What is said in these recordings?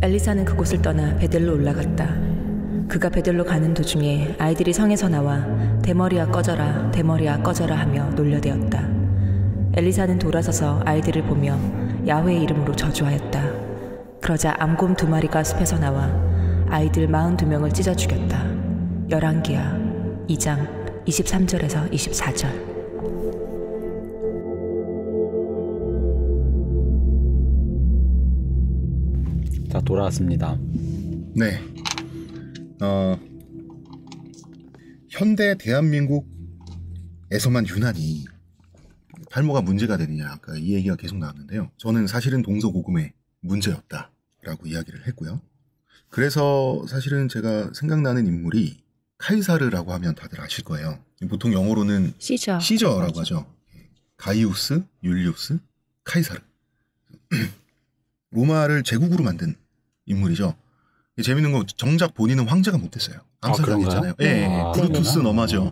엘리사는 그곳을 떠나 베델로 올라갔다. 그가 베델로 가는 도중에 아이들이 성에서 나와 대머리야 꺼져라 대머리야 꺼져라 하며 놀려대었다. 엘리사는 돌아서서 아이들을 보며 야훼의 이름으로 저주하였다. 그러자 암곰 2마리가 숲에서 나와 아이들 42명을 찢어 죽였다. 열왕기하 2장 23절에서 24절. 자, 돌아왔습니다. 네. 현대 대한민국에서만 유난히 탈모가 문제가 되느냐, 아까 이 얘기가 계속 나왔는데요. 저는 사실은 동서고금의 문제였다라고 이야기를 했고요. 그래서 사실은 제가 생각나는 인물이 카이사르라고 하면 다들 아실 거예요. 보통 영어로는 시저라고 하죠. 가이우스, 율리우스, 카이사르. 로마를 제국으로 만든 인물이죠. 재밌는 건 정작 본인은 황제가 못 됐어요. 암살당했잖아요. 브루투스 너마죠.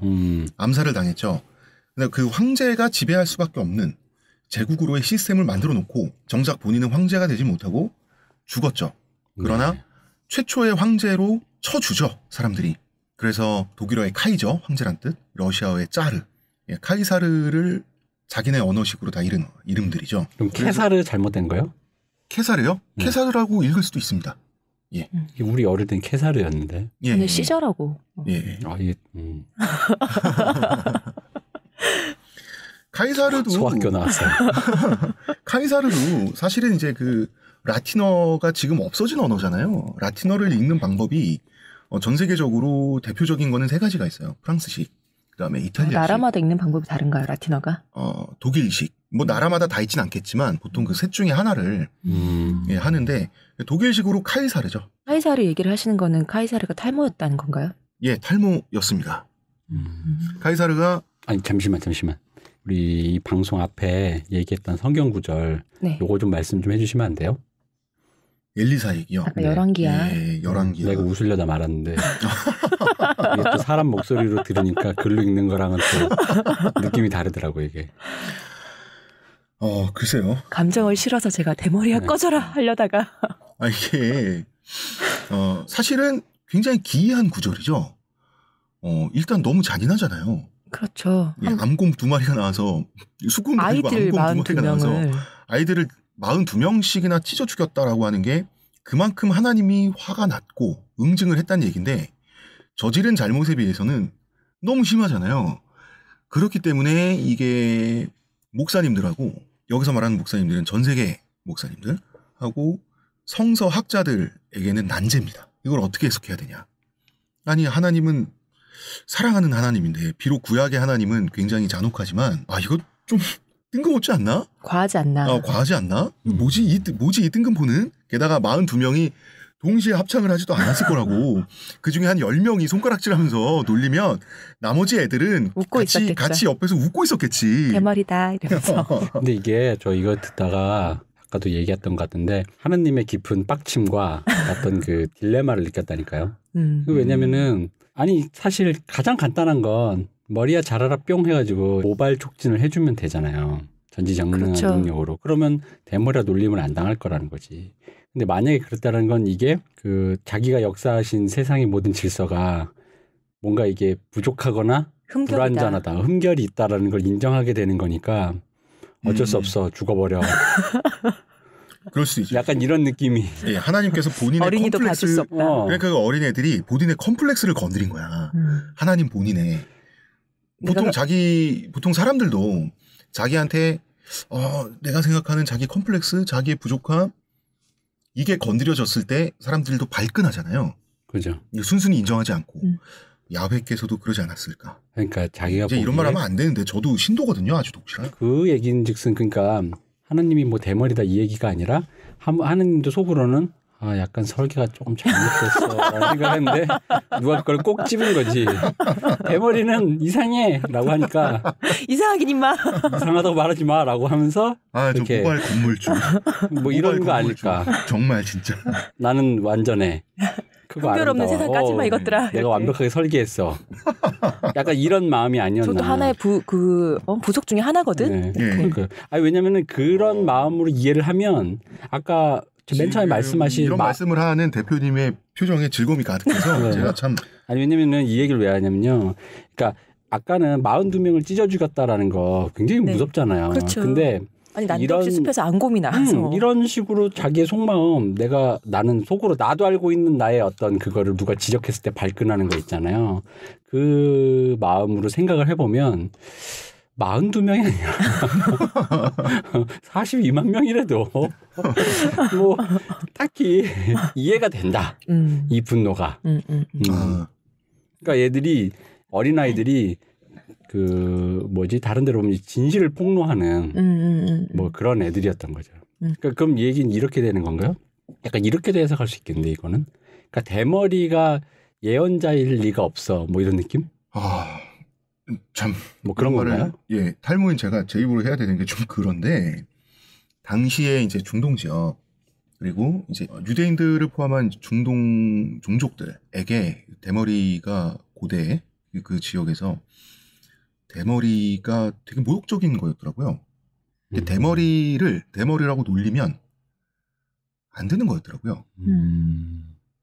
암살을 당했죠. 근데 그 황제가 지배할 수밖에 없는 제국으로의 시스템을 만들어 놓고 정작 본인은 황제가 되지 못하고 죽었죠. 그러나 최초의 황제로 쳐주죠, 사람들이. 그래서 독일어의 카이저, 황제란 뜻, 러시아어의 짜르, 카이사르를 자기네 언어식으로 다 이른 이름들이죠. 그럼 케사르 잘못된 거예요? 케사르요? 케사르라고 읽을 수도 있습니다. 예. 우리 어릴 땐 케사르였는데. 예. 근데 시저라고. 예. 카이사르도 소학교 나왔어요. 카이사르도 사실은 이제 그 라틴어가 지금 없어진 언어잖아요. 라틴어를 읽는 방법이 전 세계적으로 대표적인 거는 3가지가 있어요. 프랑스식, 그다음에 이탈리아식. 나라마다 읽는 방법이 다른가요, 라틴어가? 독일식. 뭐 나라마다 다 있진 않겠지만 보통 그 셋 중에 하나를 하는데 독일식으로 카이사르죠. 카이사르 얘기를 하시는 거는 카이사르가 탈모였다는 건가요? 예, 탈모였습니다. 카이사르가 아니 잠시만. 우리 이 방송 앞에 얘기했던 성경 구절 요거 좀 말씀 좀 해주시면 안 돼요? 엘리사 얘기요. 아까 열왕기야. 예, 열왕기야. 내가 웃으려다 말았는데 이게 또 사람 목소리로 들으니까 글로 읽는 거랑은 또 느낌이 다르더라고 이게. 글쎄요. 감정을 실어서 제가 대머리야 꺼져라 하려다가. 이게 사실은 굉장히 기이한 구절이죠. 일단 너무 잔인하잖아요. 그렇죠. 예, 암곰 2마리가 나와서 수군 아이들 42명을 아이들을 42명씩이나 찢어 죽였다라고 하는 게 그만큼 하나님이 화가 났고 응징을 했다는 얘기인데 저지른 잘못에 비해서는 너무 심하잖아요. 그렇기 때문에 이게 목사님들하고, 여기서 말하는 목사님들은 전 세계 목사님들하고 성서학자들에게는 난제입니다. 이걸 어떻게 해석해야 되냐. 아니, 하나님은 사랑하는 하나님인데, 비록 구약의 하나님은 굉장히 잔혹하지만 이거 좀 뜬금없지 않나? 과하지 않나? 과하지 않나? 뭐지 이 뜬금포는? 게다가 42명이 동시에 합창을 하지도 않았을 거라고. 그중에 한 10명이 손가락질하면서 놀리면 나머지 애들은 같이 옆에서 웃고 있었겠지. 대머리다 이러면서. 근데 이게 저 이거 듣다가 아까도 얘기했던 것 같은데 하느님의 깊은 빡침과 어떤 그 딜레마를 느꼈다니까요. 왜냐면은 아니 사실 가장 간단한 건 머리야 자라라 뿅 해가지고 모발 촉진을 해주면 되잖아요. 전지전능한 능력으로. 그러면 대머리라 놀림을 안 당할 거라는 거지. 근데 만약에 그렇다는 건 이게 그 자기가 역사하신 세상의 모든 질서가 뭔가 이게 부족하거나 불완전하다, 흠결이 있다라는 걸 인정하게 되는 거니까 어쩔 수 없어 죽어버려. 그럴 수 있죠. 약간 이런 느낌이. 예, 하나님께서 본인의 어린이도 컴플렉스, 봐줄 수 없다. 그러니까 그 어린애들이 본인의 컴플렉스를 건드린 거야. 하나님 본인의. 보통 사람들도 자기한테 내가 생각하는 자기 컴플렉스, 자기의 부족함, 이게 건드려졌을 때 사람들도 발끈하잖아요. 그죠. 순순히 인정하지 않고. 야훼께서도 그러지 않았을까. 그러니까 자기가 이제 이런 말 하면 안 되는데 저도 신도거든요. 아주 독실한. 그 얘기인즉슨 그러니까 하나님이 뭐 대머리다 이 얘기가 아니라 하나님도 속으로는 약간 설계가 조금 잘못됐어 라는 생각을 했는데 누가 그걸 꼭 집은 거지. 대머리는 이상해 라고 하니까 이상하긴 임마. 이상하다고 말하지 마 라고 하면서 저 모발 건물주 뭐 이런 거 아닐까. 정말 진짜 나는 완전해. 흠결 없는 세상 까지마 이것들아. 내가 완벽하게 설계했어. 약간 이런 마음이 아니었나. 저도 하나의 부속 중에 하나거든. 네. 왜냐면은 그런 마음으로 이해를 하면 아까 맨 처음에 말씀하신 이런 말씀을 하는 대표님의 표정에 즐거움이 가득해서 네. 제가 참 아니 왜냐면은 이 얘기를 왜 하냐면요. 그러니까 아까는 42명을 찢어 죽였다라는 거 굉장히 네. 무섭잖아요. 그렇죠. 근데 아니 난데없이 숲에서 안곰이 나와서 이런 식으로 자기의 속마음 나는 속으로 나도 알고 있는 나의 어떤 그거를 누가 지적했을 때 발끈하는 거 있잖아요. 그 마음으로 생각을 해보면 42명이 아니라 42만 명이라도 뭐 딱히 이해가 된다. 이 분노가. 그러니까 얘들이 어린아이들이 다른 데로 보면 진실을 폭로하는 뭐 그런 애들이었던 거죠. 그러니까 그럼 얘기는 이렇게 되는 건가요? 약간 이렇게도 해석할 수 있겠는데 이거는. 그러니까 대머리가 예언자일 리가 없어. 뭐 이런 느낌? 참 뭐 그런 건가요? 예, 탈모인 제가 제 입으로 해야 되는 게 좀 그런데 당시에 이제 중동 지역 그리고 이제 유대인들을 포함한 중동 종족들에게 대머리가 고대 그 지역에서 대머리가 되게 모욕적인 거였더라고요. 근데 대머리라고 놀리면 안 되는 거였더라고요.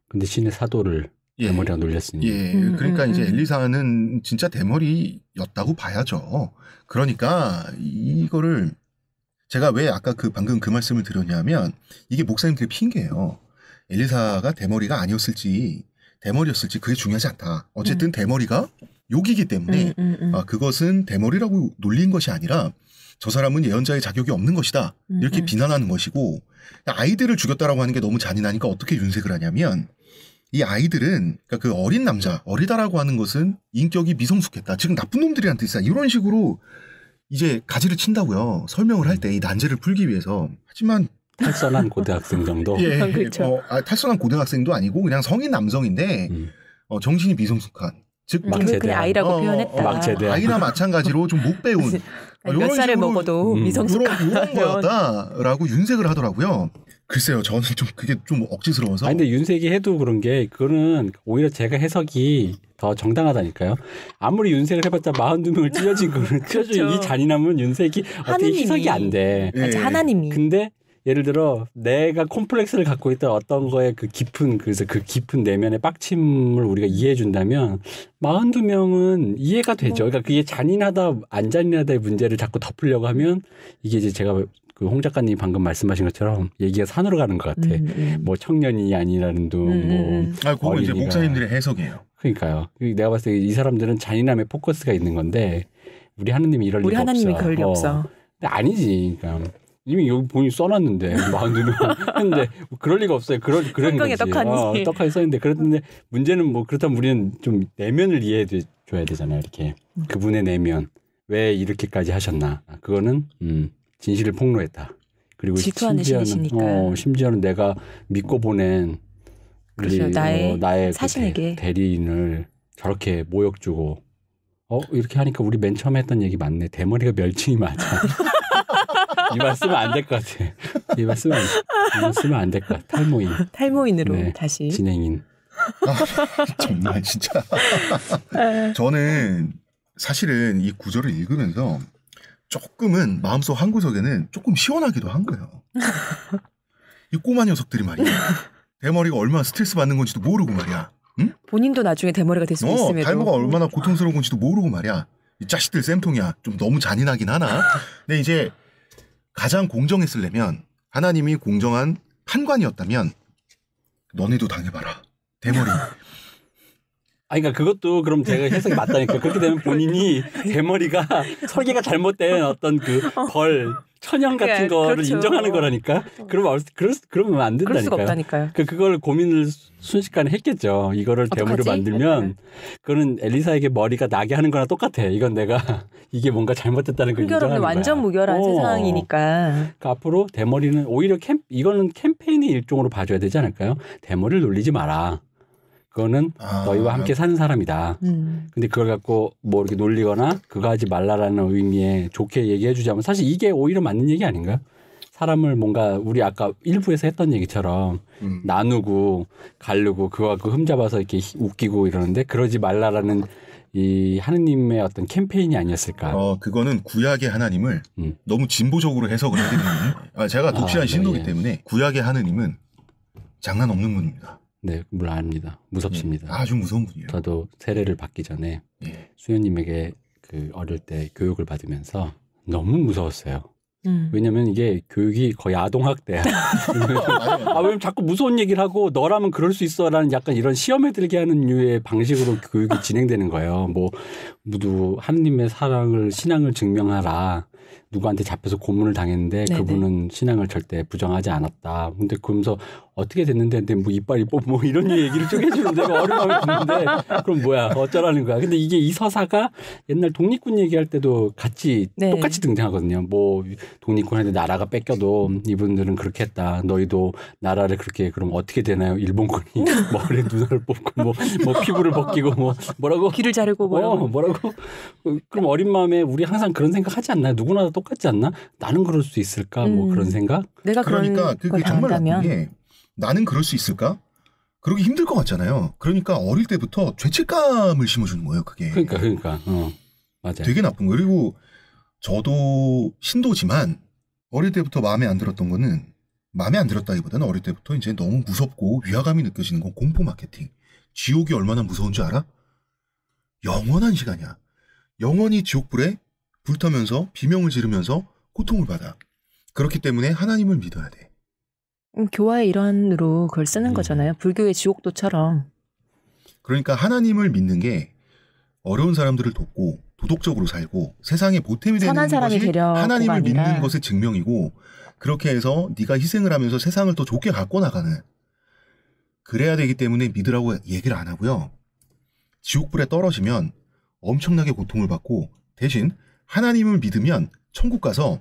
근데 신의 사도를 대머리라고 놀렸으니. 예, 그러니까 이제 엘리사는 진짜 대머리였다고 봐야죠. 그러니까 이거를 제가 왜 아까 방금 그 말씀을 드렸냐면 이게 목사님들의 핑계예요. 엘리사가 대머리가 아니었을지 대머리였을지 그게 중요하지 않다. 어쨌든 대머리가 욕이기 때문에 그것은 대머리라고 놀린 것이 아니라 저 사람은 예언자의 자격이 없는 것이다. 이렇게 비난하는 것이고 아이들을 죽였다라고 하는 게 너무 잔인하니까 어떻게 윤색을 하냐면 이 아이들은 그러니까 그 어린 남자, 어리다라고 하는 것은 인격이 미성숙했다. 지금 나쁜 놈들이란 뜻이다. 이런 식으로 이제 가지를 친다고요. 설명을 할 때 이 난제를 풀기 위해서. 하지만 탈선한 고등학생 정도. 예, 그렇죠. 탈선한 고등학생도 아니고 그냥 성인 남성인데 정신이 미성숙한. 즉 그냥 아이라고 표현했다. 막제대. 아이나 마찬가지로 좀 못 배운. 몇 살을 먹어도 미성숙한 이런 거였다라고 윤색을 하더라고요. 글쎄요, 저는 좀 그게 좀 억지스러워서. 아니, 근데 윤색이 해도 그런 게 그거는 오히려 제가 해석이 더 정당하다니까요. 아무리 윤색을 해봤자 42명을 찢어진 거는 찢어진 이 잔인함은 윤색이 어떻게 희석이 안 돼. 네. 하나님이. 근데 예를 들어 내가 콤플렉스를 갖고 있던 어떤 거에 그래서 그 깊은 내면의 빡침을 우리가 이해해 준다면 42명은 이해가 되죠. 그러니까 그게 잔인하다 안 잔인하다의 문제를 자꾸 덮으려고 하면 이게 이제 제가 홍 작가님이 방금 말씀하신 것처럼 얘기가 산으로 가는 것 같아. 뭐 청년이 아니라는 둥, 그거 이제 목사님들의 해석이에요. 그러니까요. 내가 봤을 때 이 사람들은 잔인함에 포커스가 있는 건데 우리 하나님이 이럴 리가 없어. 우리 하나님이 그럴 리 없어. 근데 아니지. 그러니까 이미 여기 본인 써놨는데 42명 했는데 그럴 리가 없어요. 그런 거지. 떡하니 써있는데 그런데 문제는 뭐 그렇다면 우리는 좀 내면을 이해해 줘야 되잖아요. 이렇게 그분의 내면 왜 이렇게까지 하셨나. 그거는 진실을 폭로했다. 그리고 심지어는 내가 믿고 보낸 그렇죠. 나의 사신에게 대리인을 저렇게 모욕 주고 이렇게 하니까 우리 맨 처음에 했던 얘기 맞네. 대머리가 멸칭이 맞아. 이 말 쓰면 안 될 것 같아. 이 말 쓰면 안 될 것 같아. 탈모인으로 다시 진행인. 정말 진짜. 저는 사실은 이 구절을 읽으면서 조금은 마음속 한 구석에는 조금 시원하기도 한 거예요. 이 꼬마 녀석들이 말이야. 대머리가 얼마나 스트레스 받는 건지도 모르고 말이야. 응? 본인도 나중에 대머리가 될 수 있음에도. 탈모가 얼마나 고통스러운 건지도 모르고 말이야. 이 자식들 쌤통이야. 좀 너무 잔인하긴 하나. 근데 이제 가장 공정했으려면 하나님이 공정한 판관이었다면 너네도 당해봐라. 대머리. 그러니까 그것도 그럼 제가 해석이 맞다니까. 그렇게 되면 본인이 대머리가 설계가 잘못된 어떤 천형 같은 거를 그렇죠. 인정하는 거라니까. 그러면 안 된다니까요. 그럴 수가 없다니까요. 그걸 고민을 순식간에 했겠죠. 이거를 대머리로 만들면 그거는 엘리사에게 머리가 나게 하는 거랑 똑같아. 이건 내가 이게 뭔가 잘못됐다는 걸 인정하는 거야. 완전 무결한 세상이니까. 그러니까 앞으로 대머리는 오히려 이거는 캠페인의 일종으로 봐줘야 되지 않을까요? 대머리를 놀리지 마라. 그거는 너희와 함께 사는 사람이다. 근데 그걸 갖고 뭐 이렇게 놀리거나 그거 하지 말라라는 의미에 좋게 얘기해 주자면 사실 이게 오히려 맞는 얘기 아닌가요? 사람을 뭔가 우리 아까 일부에서 했던 얘기처럼 나누고 가르고 그거 갖고 흠잡아서 이렇게 웃기고 이러는데 그러지 말라라는 이 하느님의 어떤 캠페인이 아니었을까. 그거는 구약의 하나님을 너무 진보적으로 해석을 하기 때문에 제가 독실한 신도기 때문에 구약의 하느님은 장난 없는 분입니다. 네, 물론 압니다. 무섭습니다. 아주 무서운 분이에요. 저도 세례를 받기 전에 수녀님에게 그 어릴 때 교육을 받으면서 너무 무서웠어요. 왜냐면 이게 교육이 거의 아동학대야. 왜냐면 자꾸 무서운 얘기를 하고 너라면 그럴 수 있어라는 약간 이런 시험에 들게 하는 류의 방식으로 교육이 진행되는 거예요. 뭐 모두 하느님의 사랑을 신앙을 증명하라. 누구한테 잡혀서 고문을 당했는데 네네. 그분은 신앙을 절대 부정하지 않았다. 근데 그러면서 어떻게 됐는데 근데 뭐 이빨이 뭐 이런 얘기를 쭉 해주는데 어려움이 듣는데 그럼 뭐야 어쩌라는 거야. 근데 이게 이 서사가 옛날 독립군 얘기할 때도 같이 네. 똑같이 등장하거든요. 뭐 독립군한테 나라가 뺏겨도 이분들은 그렇게 했다. 너희도 나라를 그렇게 그럼 어떻게 되나요? 일본군이 머리에 눈알을 뽑고 뭐 피부를 벗기고 뭐라고 귀를 자르고 뭐라고 그럼 어린 마음에 우리 항상 그런 생각 하지 않나요? 누구나 다 똑같지 않나? 나는 그럴 수 있을까? 뭐 그런 생각? 내가 그러니까 그게 정말 나쁜 게 나는 그럴 수 있을까? 그러기 힘들 것 같잖아요. 그러니까 어릴 때부터 죄책감을 심어주는 거예요. 그게. 그러니까. 맞아요. 되게 나쁜 거예요. 그리고 저도 신도지만 어릴 때부터 마음에 안 들었던 거는 마음에 안 들었다기보다는 어릴 때부터 이제 너무 무섭고 위화감이 느껴지는 건 공포 마케팅. 지옥이 얼마나 무서운 줄 알아? 영원한 시간이야. 영원히 지옥불에 불타면서 비명을 지르면서 고통을 받아. 그렇기 때문에 하나님을 믿어야 돼. 교화의 일환으로 그걸 쓰는 거잖아요. 불교의 지옥도처럼. 그러니까 하나님을 믿는 게 어려운 사람들을 돕고 도덕적으로 살고 세상에 보탬이 되는 것이 하나님을 믿는 것의 증명이고 그렇게 해서 네가 희생을 하면서 세상을 더 좋게 갖고 나가는 그래야 되기 때문에 믿으라고 얘기를 안 하고요. 지옥불에 떨어지면 엄청나게 고통을 받고 대신 하나님을 믿으면 천국 가서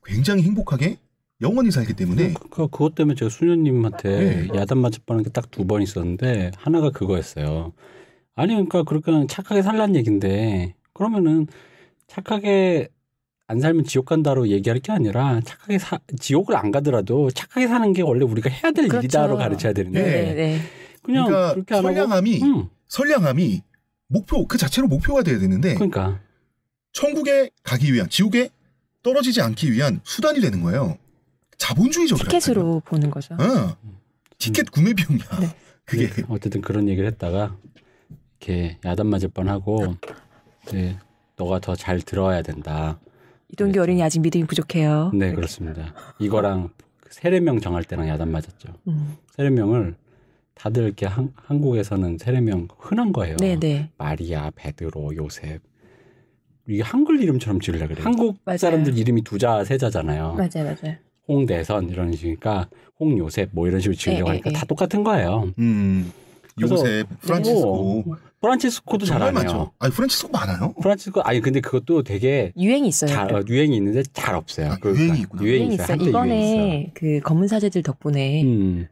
굉장히 행복하게 영원히 살기 때문에 그것 때문에 제가 수녀님한테 야단 맞을 뻔한 게 딱 2번 있었는데 하나가 그거였어요. 아니 그러니까 그렇게 착하게 살란 얘긴데 그러면은 착하게 안 살면 지옥 간다로 얘기할 게 아니라 착하게 지옥을 안 가더라도 착하게 사는 게 원래 우리가 해야 될 그렇죠. 일이다로 가르쳐야 되는데 그냥 그러니까 그렇게 안 하고 선량함이 목표 그 자체로 목표가 돼야 되는데 그러니까 천국에 가기 위한 지옥에 떨어지지 않기 위한 수단이 되는 거예요. 자본주의적 티켓으로 보는 거죠. 티켓 구매 비용이야. 네. 그게 어쨌든 그런 얘기를 했다가 이렇게 야단 맞을 뻔하고 이제 너가 더 잘 들어야 된다. 이동규 어린이 아직 믿음이 부족해요. 네, 그렇습니다. 이거랑 세례명 정할 때랑 야단 맞았죠. 세례명을 다들 이렇게 한국에서는 세례명 흔한 거예요. 네네. 마리아, 베드로, 요셉. 이게 한글 이름처럼 지으려고 그래요. 한국 사람들 이름이 2자, 3자잖아요. 맞아요. 홍대선 이런 식이니까 홍요셉 뭐 이런 식으로 지으려고 하니까 다 똑같은 거예요. 요셉, 프란치스코. 프란치스코도 잘 안 해요. 아니 프란치스코 많아요? 프란치스코 근데 그것도 되게 유행이 있어요. 유행이 있는데 잘 없어요. 유행이 있구나. 유행이 있어요. 이번에 그 검은 사제들 덕분에.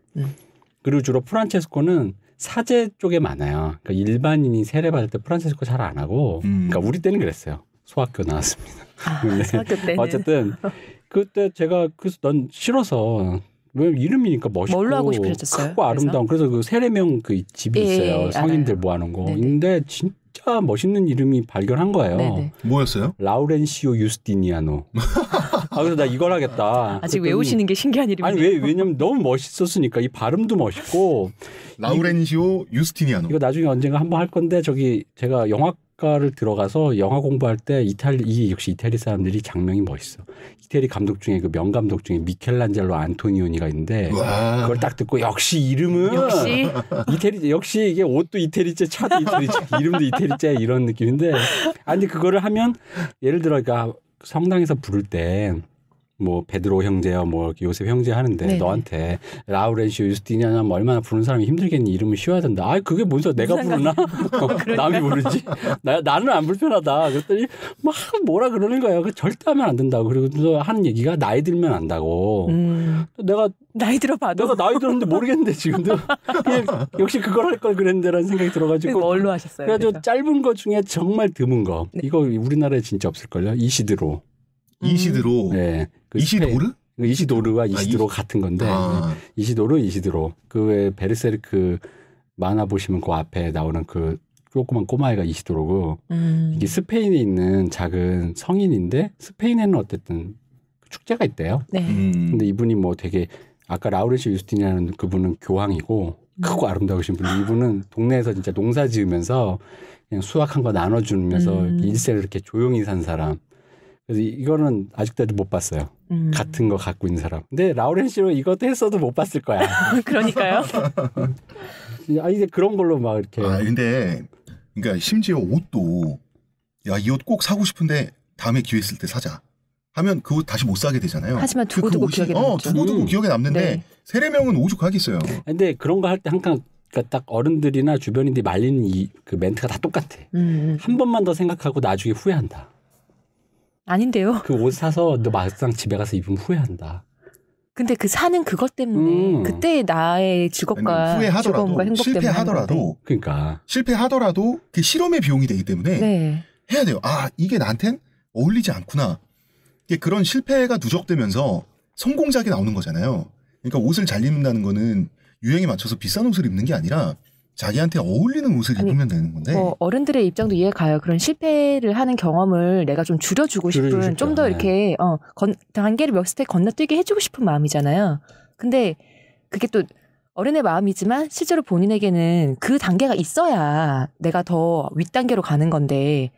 그리고 주로 프란체스코는 사제 쪽에 많아요. 그러니까 일반인이 세례 받을 때 프란체스코 잘 안 하고, 그러니까 우리 때는 그랬어요. 소학교 나왔습니다. 소학교 때는. 어쨌든 그때 제가 그래서 난 싫어서. 왜 이름이니까 멋있고 뭘로 하고 싶으셨어요? 크고 아름다운 그래서 그 세례명 그 집이 있어요. 성인들 모아놓은 거. 네네. 근데 진짜 멋있는 이름이 발견한 거예요. 네네. 뭐였어요? 라우렌시오 유스티니아노. 그래서 나 이걸 하겠다. 아직 외우시는 게 신기한 이름이에요. 왜냐면 너무 멋있었으니까 이 발음도 멋있고. 라우렌시오 유스티니아노. 이거 나중에 언젠가 한번 할 건데 제가 영화과를 들어가서 영화 공부할 때 이게 역시 이태리 사람들이 장면이 멋있어. 이태리 감독 중에 그 명감독 중에 미켈란젤로 안토니오니가 있는데 그걸 딱 듣고 역시 이름은 이태리 역시 이게 옷도 이태리제 차도 이태리제 이름도 이태리제 이런 느낌인데 근데 그거를 하면 예를 들어 그러니까 성당에서 부를 때 뭐 베드로 형제야 뭐 요셉 형제 하는데 네네. 너한테 라우렌시오 유스티니아나 뭐 얼마나 부르는 사람이 힘들겠니 이름을 씌워야 된다. 그게 뭔 소리야 내가 부르나? 남이 부르지. 나는 안 불편하다. 그랬더니 막 뭐라 그러는 거예요. 절대 하면 안 된다고. 그리고 또 하는 얘기가 나이 들면 안다고. 내가 나이 들어봐도 내가 나이 들었는데 모르겠는데 지금도 역시 그걸 할 걸 그랬는데라는 생각이 들어가지고 뭘로 하셨어요? 그래서 짧은 거 중에 정말 드문 거. 네. 이거 우리나라에 진짜 없을걸요. 이시드로. 이시드로. 네. 이시도르? 이시도르와 이시드로 같은 건데 이시도르, 이시드로. 그 외 베르세르크 만화 보시면 그 앞에 나오는 그 조그만 꼬마애가 이시도르고 이게 스페인에 있는 작은 성인인데 스페인에는 어쨌든 축제가 있대요. 네. 근데 이분이 뭐 되게 아까 라우렌시오 유스티니아는 그분은 교황이고 크고 아름다우신 분이 이분은 동네에서 진짜 농사 지으면서 그냥 수확한 거 나눠주면서 일생을 이렇게 조용히 산 사람. 그래서 이거는 아직까지 못 봤어요. 같은 거 갖고 있는 사람. 근데 라우렌시오 이것도 했어도 못 봤을 거야. 그러니까요. 이제 그런 걸로 막 이렇게. 근데 그러니까 심지어 옷도 야, 이 옷 꼭 사고 싶은데 다음에 기회 있을 때 사자 하면 그 옷 다시 못 사게 되잖아요. 하지만 두고두고 기억에 남죠. 두고두고 기억에 남는데 네. 세례명은 오죽하겠어요. 근데 그런 거 할 때 항상 그러니까 딱 어른들이나 주변인들이 말리는 그 멘트가 다 똑같아. 한 번만 더 생각하고 나중에 후회한다. 아닌데요. 그 옷 사서 너 막상 집에 가서 입으면 후회한다. 근데 그 사는 그것 때문에 그때 나의 즐겁과 후회하더라도 행복 실패하더라도 그러니까 실패하더라도 그 실험의 비용이 되기 때문에 네. 해야 돼요. 아 이게 나한텐 어울리지 않구나. 이게 그런 실패가 누적되면서 성공작이 나오는 거잖아요. 그러니까 옷을 잘 입는다는 거는 유행에 맞춰서 비싼 옷을 입는 게 아니라 자기한테 어울리는 옷을 입으면 되는 건데. 어른들의 입장도 이해 가요. 그런 실패를 하는 경험을 내가 좀 줄여주고 싶은, 좀 더 이렇게 단계를 몇 스텝 건너뛰게 해주고 싶은 마음이잖아요. 근데 그게 또 어른의 마음이지만 실제로 본인에게는 그 단계가 있어야 내가 더 윗단계로 가는 건데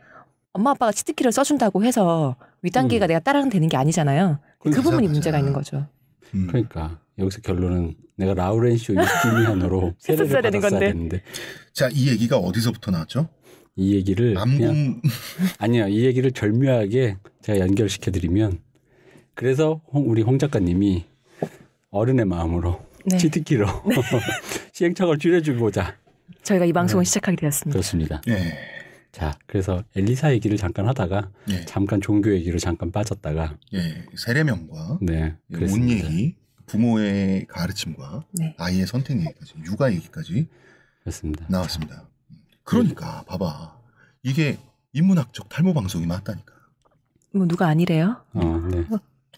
엄마 아빠가 치트키를 써준다고 해서 윗단계가 내가 따라가면 되는 게 아니잖아요. 그 부분이 문제가 있는 거죠. 그러니까 여기서 결론은 내가 라우렌시오 유스티니아노로 세례를 받았어야 되는데. 자, 이 얘기가 어디서부터 나왔죠? 이 얘기를 아니요, 이 얘기를 절묘하게 제가 연결시켜드리면 그래서 우리 홍 작가님이 어른의 마음으로 네. 치트키로 네. 시행착오를 줄여주고자 저희가 이 방송을 시작하게 되었습니다. 그렇습니다. 네. 자, 그래서 엘리사 얘기를 잠깐 하다가 잠깐 종교 얘기로 잠깐 빠졌다가 세례명과 옷 얘기, 부모의 가르침과 아이의 선택 얘기까지, 육아 얘기까지 그렇습니다. 나왔습니다. 그러니까 봐봐, 이게 인문학적 탈모 방송이 맞다니까. 뭐 누가 아니래요? 네.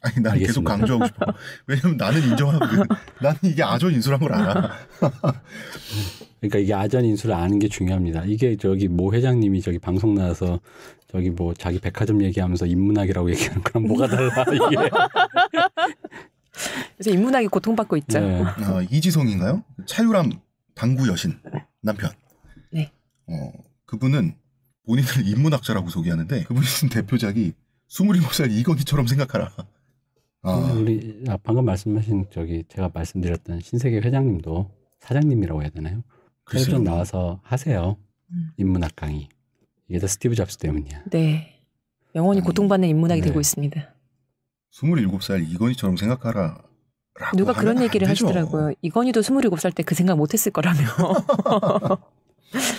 아니 난 계속 강조하고 싶어. 왜냐면 나는 인정하거든. 나는 이게 아전인수란 걸 알아. 그러니까 이게 아전인수를 아는 게 중요합니다. 이게 저기 모 회장님이 저기 방송 나와서 저기 뭐 자기 백화점 얘기하면서 인문학이라고 얘기하는 거랑 뭐가 달라 이게. 그래서 인문학이 고통받고 있죠. 네. 이지성인가요? 차유람 당구 여신 남편. 네. 그분은 본인을 인문학자라고 소개하는데 그분이 쓴 대표작이 27살 이건희처럼 생각하라. 우리 방금 말씀하신 저기 제가 말씀드렸던 신세계 회장님도 사장님이라고 해야 되나요? 그래서 좀 나와서 하세요. 인문학 강의. 이게 다 스티브 잡스 때문이야. 네. 영원히 고통받는 인문학이 되고 있습니다. 27살 이건희처럼 생각하라. 누가 그런 얘기를 하시더라고요. 이건희도 27살 때 그 생각 못했을 거라며.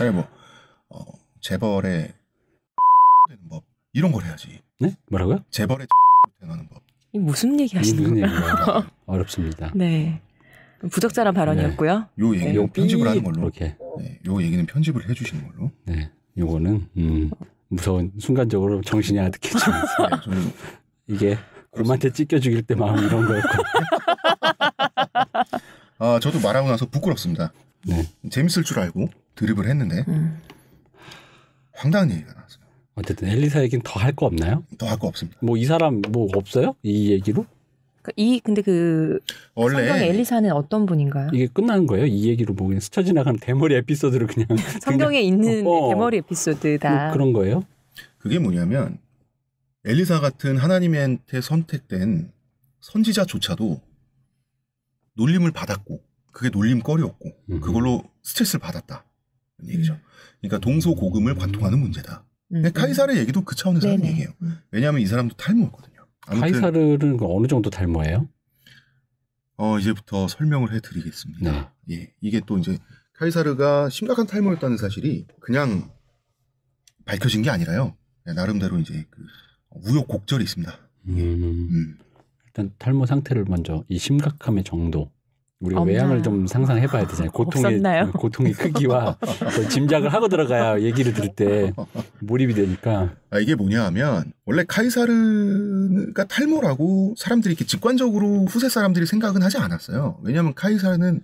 아니 재벌의 되는 법 이런 걸 해야지. 네? 뭐라고요? 재벌의 되는 법. 이 무슨 얘기 하시는 거예요? 어렵습니다. 네. 부적절한 발언이었고요. 요 얘기는 편집을 하는 걸로. 이렇게. 요 얘기는 편집을 해주시는 걸로. 네. 요거는 무서운 순간적으로 정신이 아득해지면서 이게 곰한테 찢겨 죽일 때 마음 이런 거였고. 저도 말하고 나서 부끄럽습니다. 네. 재밌을 줄 알고 드립을 했는데 황당한 얘기가 나왔어요. 어쨌든 엘리사 얘기는 더 할 거 없나요? 더 할 거 없습니다. 뭐 이 사람 뭐 없어요? 이 얘기로? 근데 원래 성경의 엘리사는 어떤 분인가요? 이게 끝나는 거예요? 이 얘기로 뭐 그냥 스쳐 지나가는 대머리 에피소드를 그냥 성경에 있는 대머리 에피소드다. 뭐 그런 거예요? 그게 뭐냐면 엘리사 같은 하나님한테 선택된 선지자조차도 놀림을 받았고 그게 놀림거리였고 그걸로 스트레스를 받았다 이런 얘기죠. 그러니까 동서고금을 관통하는 문제다. 카이사르 얘기도 그 차원에서 하는 얘기예요. 왜냐하면 이 사람도 탈모였거든요. 카이사르는 어느 정도 탈모예요? 이제부터 설명을 해드리겠습니다. 이게 또 이제 카이사르가 심각한 탈모였다는 사실이 그냥 밝혀진 게 아니라요. 나름대로 이제 그 우여곡절이 있습니다. 일단 탈모 상태를 먼저 이 심각함의 정도 우리가 외양을 좀 상상해봐야 되잖아요. 고통의 크기와 짐작을 하고 들어가야 얘기를 들을 때 몰입이 되니까. 이게 뭐냐 하면 원래 카이사르가 탈모라고 사람들이 이렇게 직관적으로 후세 사람들이 생각은 하지 않았어요. 왜냐하면 카이사르는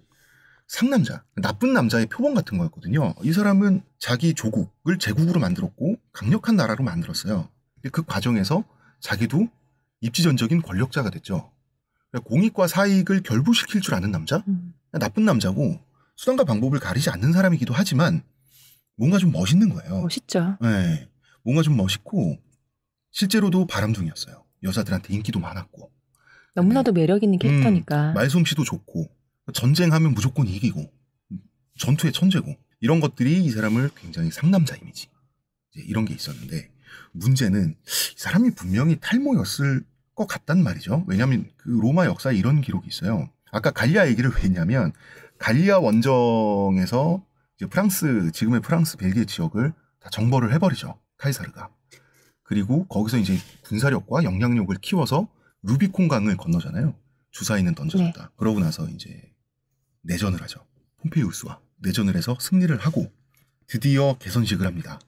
상남자, 나쁜 남자의 표본 같은 거였거든요. 이 사람은 자기 조국을 제국으로 만들었고 강력한 나라로 만들었어요. 그 과정에서 자기도 입지전적인 권력자가 됐죠. 공익과 사익을 결부시킬 줄 아는 남자? 나쁜 남자고 수단과 방법을 가리지 않는 사람이기도 하지만 뭔가 좀 멋있는 거예요. 멋있죠. 네, 뭔가 좀 멋있고 실제로도 바람둥이였어요. 여자들한테 인기도 많았고. 너무나도 매력 있는 캐릭터니까. 말솜씨도 좋고 전쟁하면 무조건 이기고 전투의 천재고 이런 것들이 이 사람을 굉장히 상남자 이미지 이런 게 있었는데 문제는 이 사람이 분명히 탈모였을 것 같단 말이죠. 왜냐하면 그 로마 역사에 이런 기록이 있어요. 아까 갈리아 얘기를 왜 했냐면 갈리아 원정에서 이제 프랑스 지금의 프랑스 벨기에 지역을 다 정벌을 해버리죠. 카이사르가. 그리고 거기서 이제 군사력과 영향력을 키워서 루비콘 강을 건너잖아요. 주사위는 던져줬다. 네. 그러고 나서 이제 내전을 하죠. 폼페이우스와 내전을 해서 승리를 하고 드디어 개선식을 합니다.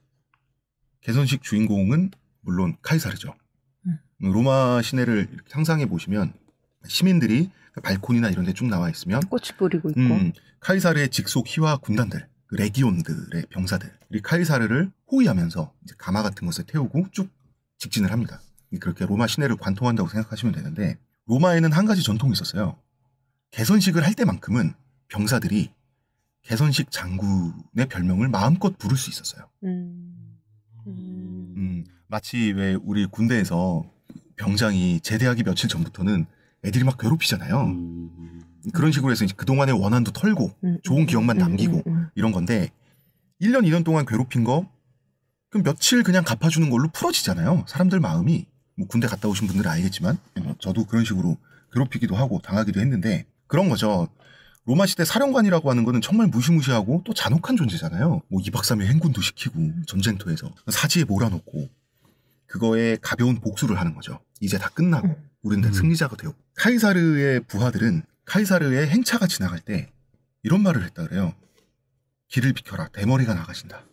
개선식 주인공은 물론 카이사르죠. 로마 시내를 상상해 보시면 시민들이 발코니나 이런 데 쭉 나와 있으면 꽃이 뿌리고 있고 카이사르의 직속 희화 군단들, 그 레기온들의 병사들 이 카이사르를 호위하면서 이제 가마 같은 것에 태우고 쭉 직진을 합니다. 그렇게 로마 시내를 관통한다고 생각하시면 되는데 로마에는 한 가지 전통이 있었어요. 개선식을 할 때만큼은 병사들이 개선식 장군의 별명을 마음껏 부를 수 있었어요. 마치 왜 우리 군대에서 병장이 제대하기 며칠 전부터는 애들이 막 괴롭히잖아요. 그런 식으로 해서 이제 그동안의 원한도 털고 좋은 기억만 남기고 이런 건데 1년, 2년 동안 괴롭힌 거 그럼 며칠 그냥 갚아주는 걸로 풀어지잖아요. 사람들 마음이 뭐 군대 갔다 오신 분들은 알겠지만 저도 그런 식으로 괴롭히기도 하고 당하기도 했는데 그런 거죠. 로마 시대 사령관이라고 하는 거는 정말 무시무시하고 또 잔혹한 존재잖아요. 뭐 2박 3일 행군도 시키고 전쟁터에서 사지에 몰아놓고 그거에 가벼운 복수를 하는 거죠. 이제 다 끝나고 우리는 다 승리자가 되고 카이사르의 부하들은 카이사르의 행차가 지나갈 때 이런 말을 했다 그래요. 길을 비켜라. 대머리가 나가신다.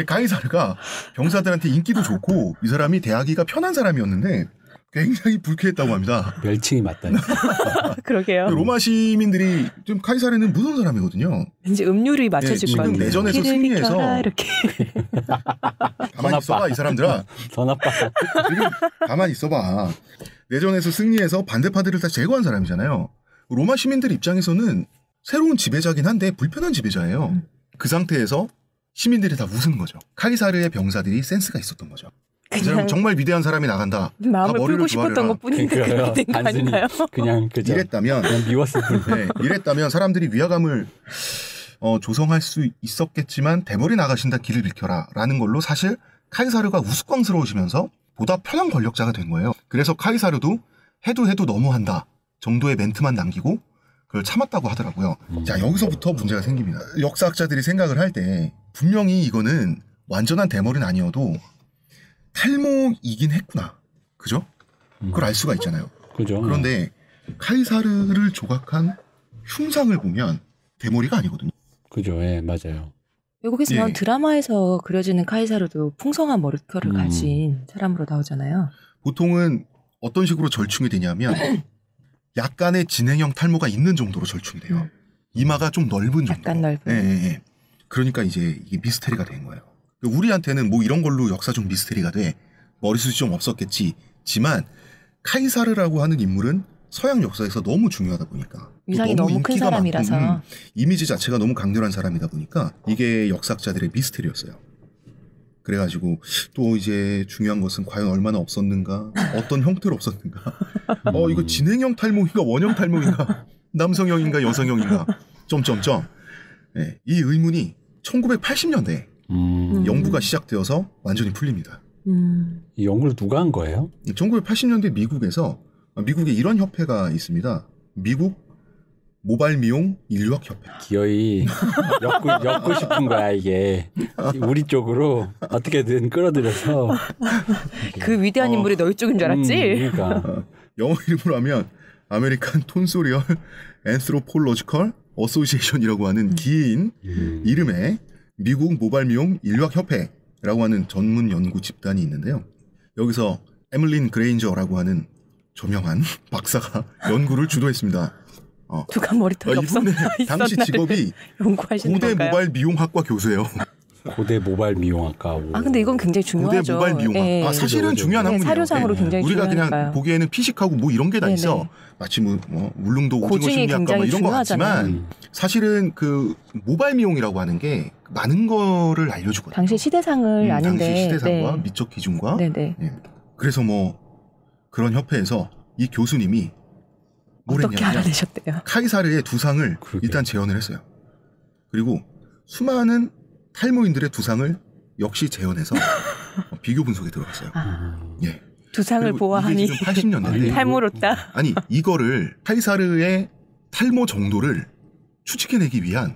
카이사르가 병사들한테 인기도 좋고 이 사람이 대하기가 편한 사람이었는데 굉장히 불쾌했다고 합니다. 멸칭이 맞다니까. 그러게요. 로마 시민들이 좀 카이사르는 무서운 사람이거든요. 왠지 음률이 맞춰질 것 같아요. 지금 내전에서 승리해서 이렇게. 가만히 있어봐 이 사람들아. 더 나빠. 지금 가만히 있어봐. 내전에서 승리해서 반대파들을 다 제거한 사람이잖아요. 로마 시민들 입장에서는 새로운 지배자긴 한데 불편한 지배자예요. 그 상태에서 시민들이 다 웃은 거죠. 카이사르의 병사들이 센스가 있었던 거죠. 이 사람 정말 위대한 사람이 나간다. 마음을 풀고 싶었던 것뿐인데 그렇게 된 거 아닌가요? 그냥 그죠. 이랬다면 그냥 미웠을 뿐. 네, 이랬다면 사람들이 위화감을 조성할 수 있었겠지만 대머리 나가신다 길을 비켜라라는 걸로 사실 카이사르가 우스꽝스러우시면서 보다 편한 권력자가 된 거예요. 그래서 카이사르도 해도 너무한다 정도의 멘트만 남기고 그걸 참았다고 하더라고요. 자, 여기서부터 문제가 생깁니다. 역사학자들이 생각을 할 때 분명히 이거는 완전한 대머리는 아니어도 탈모이긴 했구나. 그죠? 그걸 알 수가 있잖아요. 그죠. 그런데 카이사르를 조각한 흉상을 보면 대머리가 아니거든요. 그죠. 예, 맞아요. 외국에서는 예. 드라마에서 그려지는 카이사르도 풍성한 머리털을 가진 사람으로 나오잖아요. 보통은 어떤 식으로 절충이 되냐면 약간의 진행형 탈모가 있는 정도로 절충이 돼요. 이마가 좀 넓은 정도. 약간 넓은. 예. 그러니까 이제 이게 미스테리가 된 거예요. 우리한테는 뭐 이런 걸로 역사적 미스테리가 돼. 머리숱이 좀 없었겠지만 카이사르라고 하는 인물은 서양 역사에서 너무 중요하다 보니까 위상이 너무 큰 사람이라서 이미지 자체가 너무 강렬한 사람이다 보니까 이게 역사학자들의 미스테리였어요. 그래가지고 또 이제 중요한 것은 과연 얼마나 없었는가, 어떤 형태로 없었는가, 이거 진행형 탈모인가 원형 탈모인가, 남성형인가 여성형인가, 점점점. 네, 이 의문이 1980년대 연구가 시작되어서 완전히 풀립니다. 이 연구를 누가 한 거예요? 1980년대 미국에 이런 협회가 있습니다. 미국 모발 미용 인류학 협회. 기어이 엮고 싶은 거야 이게. 우리 쪽으로 어떻게든 끌어들여서. 그 위대한 인물이 너희 쪽인 줄 알았지? 그러니까. 영어 이름으로 하면 아메리칸 톤소리얼 앤스로폴로지컬 어소시에이션이라고 하는 긴 이름의 미국 모발 미용 인류학 협회라고 하는 전문 연구 집단이 있는데요. 여기서 에밀린 그레인저라고 하는 조명한 박사가 연구를 주도했습니다. 두간 머리털이 이분의 당시 직업이 고대 모바일 미용학과 교수예요. 고대 모바일 미용학과. 근데 이건 굉장히 중요하죠. 고대 모바일 미용학. 사실은 중요한 학문이에요. 사료상으로 굉장히 우리가 중요하니까요. 그냥 보기에는 피식하고 뭐 이런 게 다 있어. 마치 울릉도 오징어 심리학과 뭐 이런 거 같지만 사실은 그 모바일 미용이라고 하는 게 많은 거를 알려주거든요. 당시 시대상을 아는데. 당시 시대상과 미적 기준과. 그래서 그런 협회에서 이 교수님이 어떻게 알아내셨대요? 카이사르의 두상을 일단 재현을 했어요. 그리고 수많은 탈모인들의 두상을 역시 재현해서 비교 분석에 들어갔어요. 예. 두상을 보아하니 80년대인데 탈모롭다. 아니 이거를 카이사르의 탈모 정도를 추측해내기 위한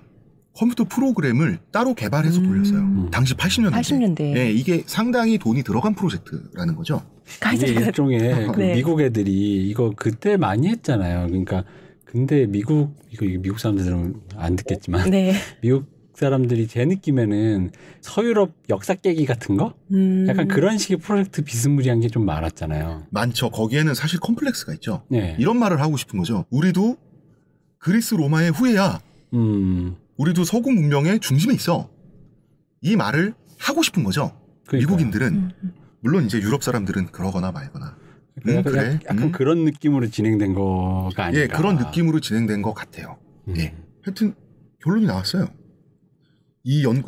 컴퓨터 프로그램을 따로 개발해서 돌렸어요. 당시 80년대. 네, 이게 상당히 돈이 들어간 프로젝트라는 거죠. 이게 일종의 그 미국 애들이 이거 그때 많이 했잖아요. 그러니까 근데 미국 사람들은 안 듣겠지만 미국 사람들이 제 느낌에는 서유럽 역사 깨기 같은 거? 약간 그런 식의 프로젝트 비스무리한 게 좀 많았잖아요. 많죠. 거기에는 사실 컴플렉스가 있죠. 이런 말을 하고 싶은 거죠. 우리도 그리스 로마의 후예야. 우리도 서구 문명의 중심에 있어. 이 말을 하고 싶은 거죠. 그러니까요. 미국인들은. 물론 이제 유럽 사람들은 그러거나 말거나. 그래. 약간 그런 느낌으로 진행된 거가 아닐까. 예, 그런 느낌으로 진행된 것 같아요. 예. 하여튼 결론이 나왔어요.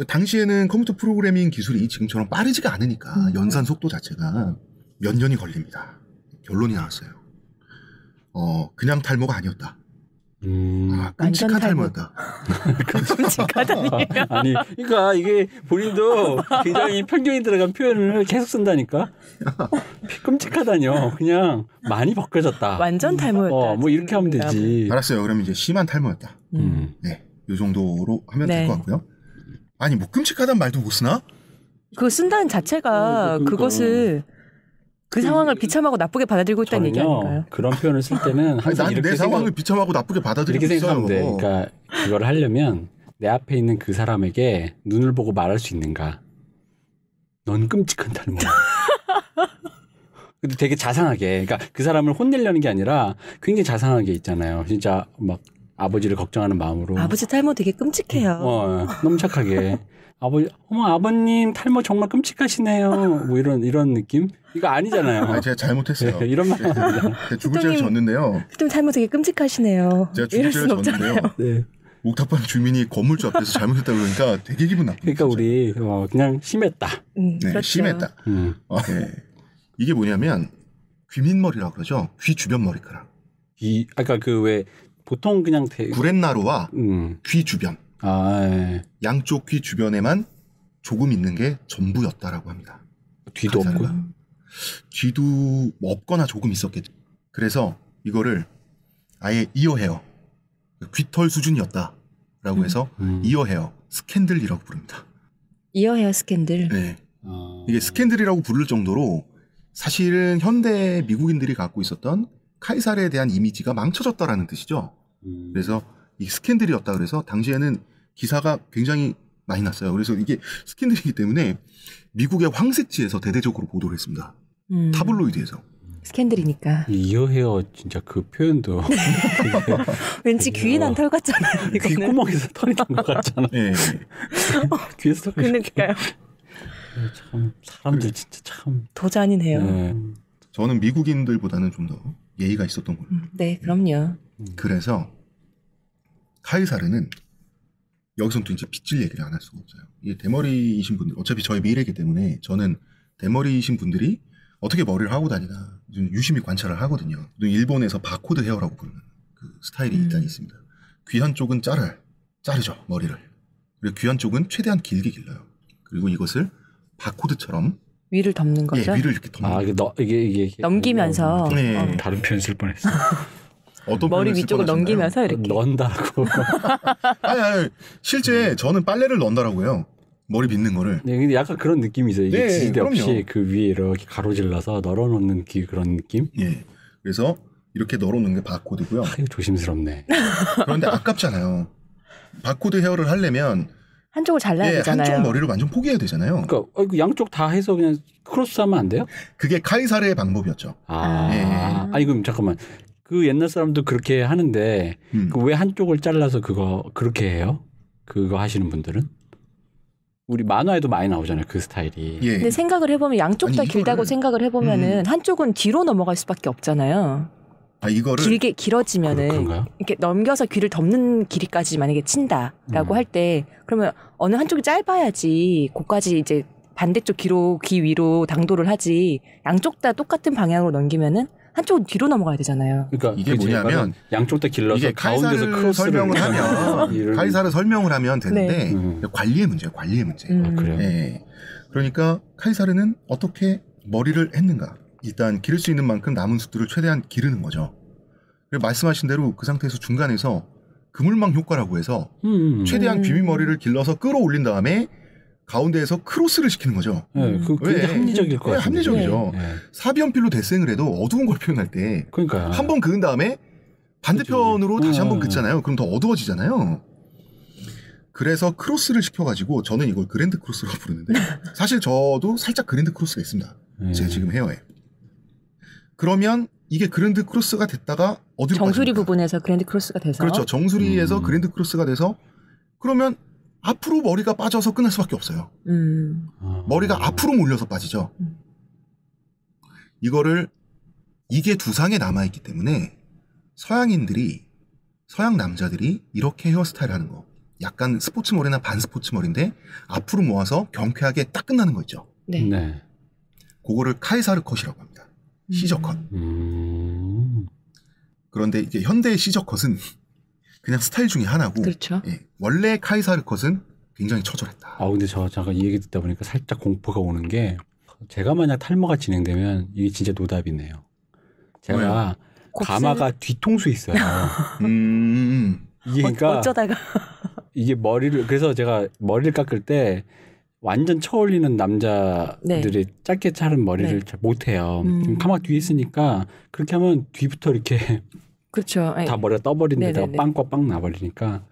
당시에는 컴퓨터 프로그래밍 기술이 지금처럼 빠르지가 않으니까 연산 속도 자체가 몇 년이 걸립니다. 결론이 나왔어요. 그냥 탈모가 아니었다. 끔찍한 탈모였다. 끔찍하다니. 아니, 그러니까 이게 본인도 굉장히 편견이 들어간 표현을 계속 쓴다니까. 끔찍하다뇨. 그냥 많이 벗겨졌다. 완전 탈모였다. 뭐 이렇게 하면 되지. 알았어요. 그럼 이제 심한 탈모였다. 네, 이 정도로 하면 될 것 같고요. 아니 뭐 끔찍하단 말도 못 쓰나? 그거 쓴다는 자체가 그것을 그 상황을 비참하고 나쁘게 받아들이고 있다는 얘기 아닐까요? 그런 표현을 쓸 때는 항상 내 상황을 비참하고 나쁘게 받아들이고 이렇게 있어요. 생각하면 돼. 그러니까 그걸 하려면 내 앞에 있는 그 사람에게 눈을 보고 말할 수 있는가? 넌 끔찍한 탈모야. 근데 되게 자상하게, 그러니까 그 사람을 혼내려는 게 아니라 굉장히 자상하게 있잖아요. 진짜 막 아버지를 걱정하는 마음으로. 아버지 탈모 되게 끔찍해요. 너무 착하게. 아버님 탈모 정말 끔찍하시네요. 뭐 이런 느낌? 이거 아니잖아요. 제가 잘못했어요. 이런 말 아니잖아요. 제가 죽을 죄를 졌는데요. 좀 탈모 되게 끔찍하시네요. 제가 죽을 죄를 졌는데요. 옥탑방 주민이 건물주 앞에서 잘못했다 그러니까 되게 기분 나쁘죠. 그러니까 우리 그냥 심했다. 네, 그렇죠. 심했다. 네. 이게 뭐냐면 귀밑머리라고 그러죠. 귀 주변 머리카락. 아까 그 왜 보통 그냥 구렛나루와 귀 주변. 양쪽 귀 주변에만 조금 있는 게 전부였다라고 합니다. 뒤도 없고. 뒤도 없거나 조금 있었겠죠. 그래서 이거를 아예 이어헤어, 귀털 수준이었다라고 해서 이어헤어 스캔들이라고 부릅니다. 이어헤어 스캔들. 네. 이게 스캔들이라고 부를 정도로 사실은 현대 미국인들이 갖고 있었던 카이사르에 대한 이미지가 망쳐졌다라는 뜻이죠. 그래서 이 스캔들이었다 그래서 당시에는 기사가 굉장히 많이 났어요. 그래서 이게 스캔들이기 때문에 미국의 황색지에서 대대적으로 보도를 했습니다. 타블로이드에서. 스캔들이니까. 이어헤어 진짜 그 표현도 왠지 귀에 난 털 같잖아요. 귓구멍에서 털이 난 것 같잖아. 네. 귀에서 털이. 그러니까요. 참 사람들 진짜 참 더 잔인해요. 저는 미국인들보다는 좀 더 예의가 있었던 걸로. 네, 그럼요. 그래서 카이사르는 여기서 또 이제 빚질 얘기를 안 할 수가 없어요. 이 대머리이신 분들, 어차피 저의 미래이기 때문에 저는 대머리이신 분들이 어떻게 머리를 하고 다니나 좀 유심히 관찰을 하거든요. 일본에서 바코드 헤어라고 부르는 그 스타일이 일단 있습니다. 귀 한쪽은 자르죠, 머리를. 그리고 귀 한쪽은 최대한 길게 길러요. 그리고 이것을 바코드처럼 위를 덮는 거죠? 예, 위를 이렇게 덮는 이게 넘기면서. 네. 다른 표현 쓸 뻔했어. 어떤 머리 위쪽을 넘기면서 이렇게 넣는다라고. 아니, 실제 저는 빨래를 넣는다라고요. 머리 빗는 거를. 네, 근데 약간 그런 느낌이 있어요. 이게 지지대 그럼요. 없이 그 위에 이렇게 가로질러서 널어놓는 그런 느낌. 예. 그래서 이렇게 널어놓는 게 바코드고요. 조심스럽네. 그런데 아깝잖아요. 바코드 헤어를 하려면 한쪽을 잘라야 되잖아요. 한쪽 머리를 완전 포기해야 되잖아요. 그러니까 양쪽 다 해서 그냥 크로스하면 안 돼요? 그게 카이사르의 방법이었죠. 아니 그럼 잠깐만. 그 옛날 사람도 그렇게 하는데 그 왜 한쪽을 잘라서 그거 그렇게 해요? 그거 하시는 분들은? 우리 만화에도 많이 나오잖아요. 그 스타일이. 예. 근데 생각을 해보면 양쪽 다 길다고 생각을 해보면은 한쪽은 뒤로 넘어갈 수밖에 없잖아요. 아, 이거를 길게 길어지면은 그런가요? 이렇게 넘겨서 귀를 덮는 길이까지 만약에 친다라고 할 때 그러면 어느 한쪽이 짧아야지 그까지 이제 반대쪽 귀 위로 당도를 하지 양쪽 다 똑같은 방향으로 넘기면은 한쪽은 뒤로 넘어가야 되잖아요. 그러니까 이게 뭐냐면 양쪽 다 길러서 이게 가운데서 크로스를 설명을 하면 카이사를 설명을 하면 되는데 네. 관리의 문제예요. 관리의 문제. 아, 그래요? 네. 그러니까 카이사르는 어떻게 머리를 했는가? 일단 기를 수 있는 만큼 남은 숫들을 최대한 기르는 거죠. 말씀하신 대로 그 상태에서 중간에서 그물망 효과라고 해서 최대한 귀머리를 길러서 끌어올린 다음에 가운데에서 크로스를 시키는 거죠. 네, 굉장히 합리적일 것 같아요. 합리적이죠. 네. 사비연필로 대생을 해도 어두운 걸 표현할 때 한 번 그은 다음에 반대편으로 다시 한 번 긋잖아요. 그럼 더 어두워지잖아요. 그래서 크로스를 시켜가지고 저는 이걸 그랜드 크로스라고 부르는데 사실 저도 살짝 그랜드 크로스가 있습니다. 제 지금 헤어에. 그러면 이게 그랜드 크로스가 됐다가 어디로 정수리 빠집니까? 부분에서 그랜드 크로스가 돼서 그렇죠. 정수리에서 그랜드 크로스가 돼서 그러면 앞으로 머리가 빠져서 끝날 수밖에 없어요. 머리가 앞으로 몰려서 빠지죠. 이게 두상에 남아있기 때문에 서양 남자들이 이렇게 헤어스타일 하는 거. 약간 스포츠 머리나 반스포츠 머리인데 앞으로 모아서 경쾌하게 딱 끝나는 거 있죠. 네. 네. 그거를 카이사르 컷이라고 합니다. 시저 컷. 그런데 이게 현대의 시저 컷은 그냥 스타일 중에 하나고 그렇죠. 예, 원래 카이사르 컷은 굉장히 처절했다. 근데 잠깐 이 얘기 듣다 보니까 살짝 공포가 오는 게 제가 만약 탈모가 진행되면 이게 진짜 노답이네요. 제가 가마가 뒤통수에 있어요. 이게 그러니까 어쩌다가 이게 그래서 제가 머리를 깎을 때 완전 쳐올리는 남자들이 짧게 자른 머리를 잘 못해요. 가마 뒤에 있으니까 그렇게 하면 뒤부터 이렇게 그렇죠. 다 머리가 떠버린 데다가 빵과 빵 나버리니까.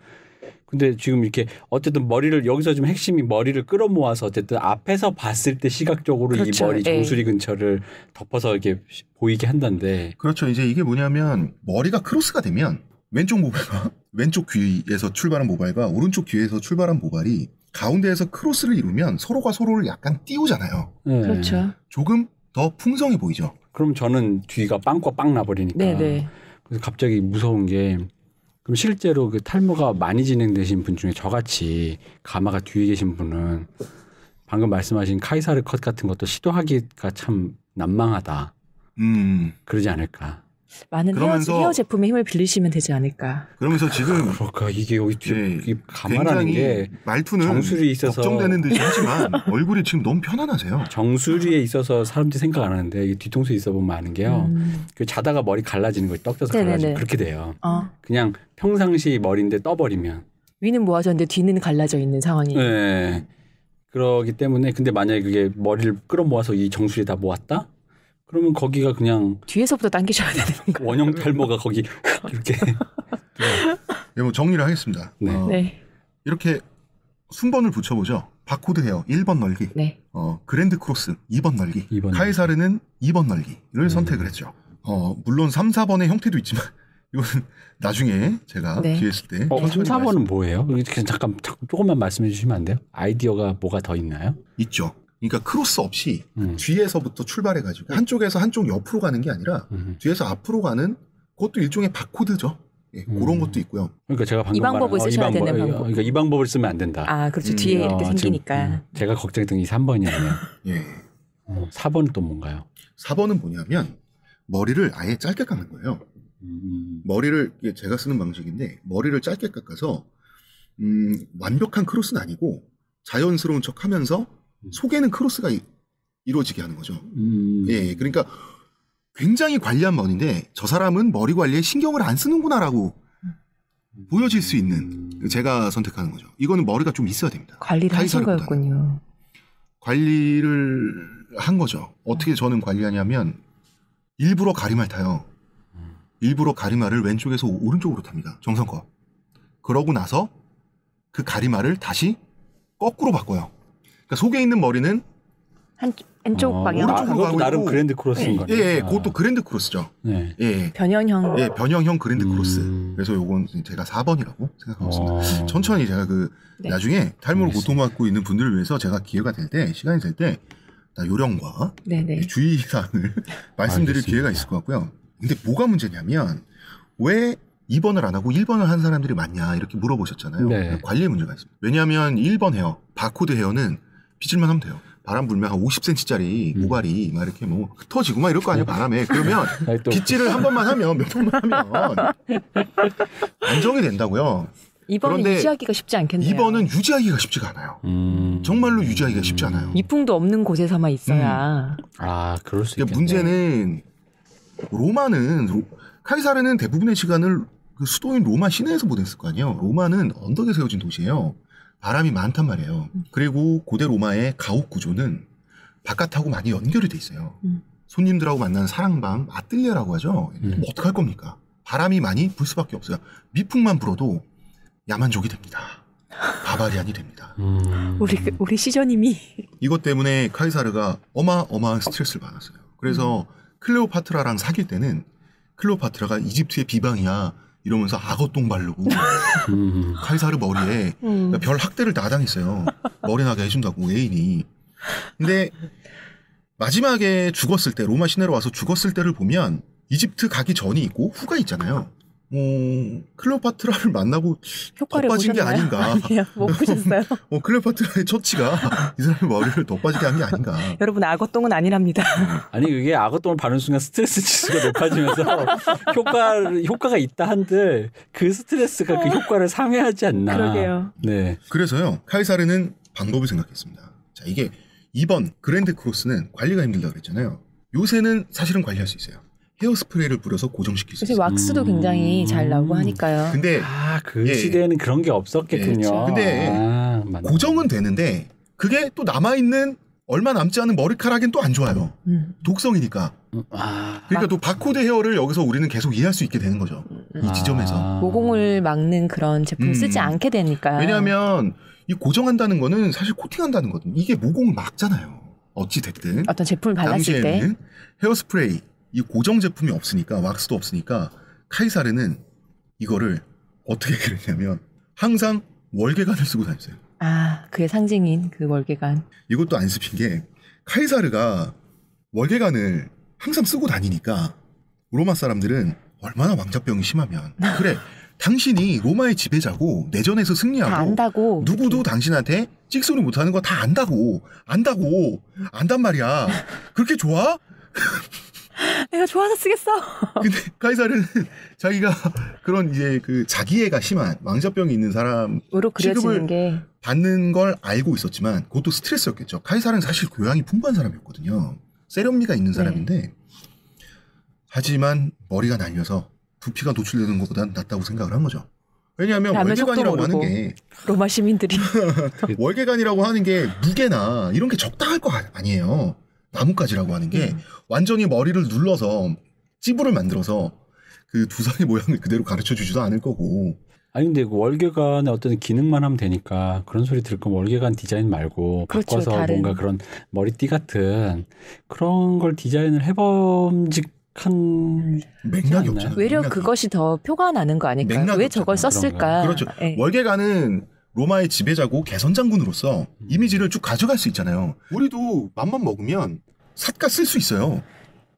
근데 지금 이렇게 어쨌든 머리를 여기서 좀 핵심이 머리를 끌어모아서 어쨌든 앞에서 봤을 때 시각적으로 그렇죠. 이 머리 정수리 근처를 덮어서 이렇게 보이게 한다는데. 그렇죠. 이제 이게 뭐냐면 머리가 크로스가 되면 왼쪽 모발과 왼쪽 귀에서 출발한 모발과 오른쪽 귀에서 출발한 모발이 가운데에서 크로스를 이루면 서로가 서로를 약간 띄우잖아요. 네. 그렇죠. 조금 더 풍성해 보이죠. 그럼 저는 뒤가 빵과 빵 나버리니까. 네네. 그래서 갑자기 무서운 게 그럼 실제로 그 탈모가 많이 진행되신 분 중에 저같이 가마가 뒤에 계신 분은 방금 말씀하신 카이사르 컷 같은 것도 시도하기가 참 난망하다. 그러지 않을까. 많은 헤어 제품의 힘을 빌리시면 되지 않을까. 그러면서 지금 그러니까 이게 여기 뒤에 가마라는 게 말투는 정수리에 있어서 걱정되는 듯이 하지만 얼굴이 지금 너무 편안하세요. 정수리에 있어서 사람들이 생각 안 하는데 이게 뒤통수에 있어 보면 아는 게요. 그 자다가 머리 갈라지는 거 떡져서 갈라지면 그렇게 돼요. 그냥 평상시 머리인데 떠버리면 위는 모아졌는데 뒤는 갈라져 있는 상황이. 네. 그러기 때문에 근데 만약에 그게 머리를 끌어모아서 이 정수리에 다 모았다? 그러면 거기가 그냥 뒤에서부터 당기셔야 되는 거예요. 원형 탈모가 거기 이렇게. 네, 뭐 정리를 하겠습니다. 네. 이렇게 순번을 붙여보죠. 바코드 헤어 1번 넓기, 네. 그랜드 크로스 2번 넓기, 2번 카이사르는 2번 넓기를 선택을 했죠. 물론 3, 4번의 형태도 있지만 이거는 나중에 제가 기회 있을 때 3, 4번은 뭐예요? 잠깐 조금만 말씀해 주시면 안 돼요? 아이디어가 뭐가 더 있나요? 있죠. 그러니까 크로스 없이 뒤에서부터 출발해가지고 한쪽에서 한쪽 옆으로 가는 게 아니라 뒤에서 앞으로 가는 그것도 일종의 바코드죠. 예, 그런 것도 있고요. 그러니까 제가 방금 이 방법을 쓰셔야 되는 방법. 그러니까 이 방법을 쓰면 안 된다. 아, 그렇죠. 뒤에 이렇게 생기니까. 제가 걱정했던 게 3번이었네요. 예. 4번은 또 뭔가요? 4번은 뭐냐면 머리를 아예 짧게 깎는 거예요. 머리를 제가 쓰는 방식인데 머리를 짧게 깎아서 완벽한 크로스는 아니고 자연스러운 척하면서 속에는 크로스가 이루어지게 하는 거죠. 예, 그러니까 굉장히 관리한 머리인데 저 사람은 머리 관리에 신경을 안 쓰는구나라고 보여질 수 있는 제가 선택하는 거죠. 이거는 머리가 좀 있어야 됩니다. 관리를 하신 거였군요. 관리를 한 거죠. 어떻게 저는 관리하냐면 일부러 가리마를 타요. 일부러 가리마를 왼쪽에서 오른쪽으로 탑니다. 정성껏. 그러고 나서 그 가리마를 다시 거꾸로 바꿔요. 그러니까 속에 있는 머리는 왼쪽 방향. 오른쪽으로 가고 나름 있고. 그랜드 크로스인 거네. 예, 그것도 그랜드 크로스죠. 네. 예. 변형형. 예, 변형형 그랜드 크로스. 그래서 요건 제가 4번이라고 생각하고 있습니다. 천천히 제가 나중에 탈모로 고통받고 있는 분들을 위해서 제가 기회가 될 때, 시간이 될 때, 요령과 주의사항을 말씀드릴 기회가 있을 것 같고요. 근데 뭐가 문제냐면, 왜 2번을 안 하고 1번을 한 사람들이 많냐, 이렇게 물어보셨잖아요. 네. 관리의 문제가 있습니다. 왜냐하면 1번 헤어, 바코드 헤어는 빗질만 하면 돼요. 바람 불면 한 50cm짜리 모가리 막 이렇게 뭐 흩어지고 막 이럴 거 아니에요, 바람에. 그러면 빗질을 한 번만 하면, 몇 번만 하면 안정이 된다고요. 2번은 유지하기가 쉽지 않겠네요. 2번은 유지하기가 쉽지가 않아요. 정말로 유지하기가 쉽지 않아요. 미풍도 없는 곳에서만 있어야. 그럴 수 있겠네. 문제는 카이사르는 대부분의 시간을 그 수도인 로마 시내에서 보냈을 거 아니에요. 로마는 언덕에 세워진 도시예요. 바람이 많단 말이에요. 그리고 고대 로마의 가옥 구조는 바깥하고 많이 연결이 돼 있어요. 손님들하고 만나는 사랑방, 아뜰레라고 하죠. 뭐 어떡할 겁니까? 바람이 많이 불 수밖에 없어요. 미풍만 불어도 야만족이 됩니다. 바바리안이 됩니다. 우리 시저님이 이것 때문에 카이사르가 어마어마한 스트레스를 받았어요. 그래서 클레오파트라랑 사귈 때는 클레오파트라가 이집트의 비방이야 이러면서 악어똥 바르고 카이사르 머리에 별 학대를 다 당했어요. 머리 나게 해준다고 애인이. 근데 마지막에 죽었을 때, 로마 시내로 와서 죽었을 때를 보면 이집트 가기 전이 있고 후가 있잖아요. 클레오파트라를 만나고 덧빠진 게 아닌가. 아니에요. 못 보셨어요? 클레오파트라의 처치가 이 사람의 머리를 덧빠지게 한 게 아닌가. 여러분, 악어똥은 아니랍니다. 아니, 그게 악어똥을 바르는 순간 스트레스 지수가 높아지면서 효과가 있다 한들 그 스트레스가 그 효과를 상회하지 않나. 그러게요. 네. 그래서요, 카이사르는 방법을 생각했습니다. 자, 이게 2번 그랜드 크로스는 관리가 힘들다고 그랬잖아요. 요새는 사실은 관리할 수 있어요. 헤어스프레이를 뿌려서 고정시킬 수 있어요. 왁스도 굉장히 잘 나오고 하니까요. 근데 그 시대에는 그런 게 없었겠군요. 근데 고정은 되는데 그게 또 남아있는 얼마 남지 않은 머리카락엔 또 안 좋아요. 독성이니까. 그러니까 또 바코드 헤어를 여기서 우리는 계속 이해할 수 있게 되는 거죠. 이 지점에서. 모공을 막는 그런 제품 쓰지 않게 되니까요. 왜냐하면 이 고정한다는 거는 사실 코팅한다는 거거든요. 이게 모공을 막잖아요. 어찌 됐든. 어떤 제품을 발랐을 때. 헤어스프레이. 이 고정 제품이 없으니까, 왁스도 없으니까 카이사르는 이거를 어떻게 그랬냐면 항상 월계관을 쓰고 다녔어요. 그의 상징인 그 월계관. 이것도 안 씹힌 게 카이사르가 월계관을 항상 쓰고 다니니까 로마 사람들은 얼마나 왕자병이 심하면 그래, 당신이 로마의 지배자고 내전에서 승리하고 다 안다고. 누구도 당신한테 찍소리 못하는 거 다 안단 말이야. 그렇게 좋아? 내가 좋아서 쓰겠어. 근데 카이사르는 자기가 그런 이제 그 자기애가 심한 왕자병이 있는 사람으로 취급을 받는 걸 알고 있었지만 그것도 스트레스였겠죠. 카이사르는 사실 교양이 풍부한 사람이었거든요. 세련미가 있는 사람인데 하지만 머리가 날려서 두피가 노출되는 것보다는 낫다고 생각을 한 거죠. 왜냐하면 월계관이라고 하는 게 로마 시민들이 월계관이라고 하는 게 무게나 이런 게 적당할 거 아니에요. 나뭇가지라고 하는 게 완전히 머리를 눌러서 찌부를 만들어서 그 두상의 모양을 그대로 가르쳐주지도 않을 거고. 아니 근데 그 월계관의 어떤 기능만 하면 되니까 그런 소리 들을 거면 월계관 디자인 말고 그렇죠, 바꿔서 다른. 뭔가 그런 머리띠 같은 그런 걸 디자인을 해봄직한 맥락이 없잖아요. 외려 맥락이. 그것이 더 표가 나는 거 아닐까요? 왜 저걸 썼을까? 그렇죠. 네. 월계관은 로마의 지배자고 개선장군으로서 이미지를 쭉 가져갈 수 있잖아요. 우리도 맘만 먹으면 삿가 쓸 수 있어요.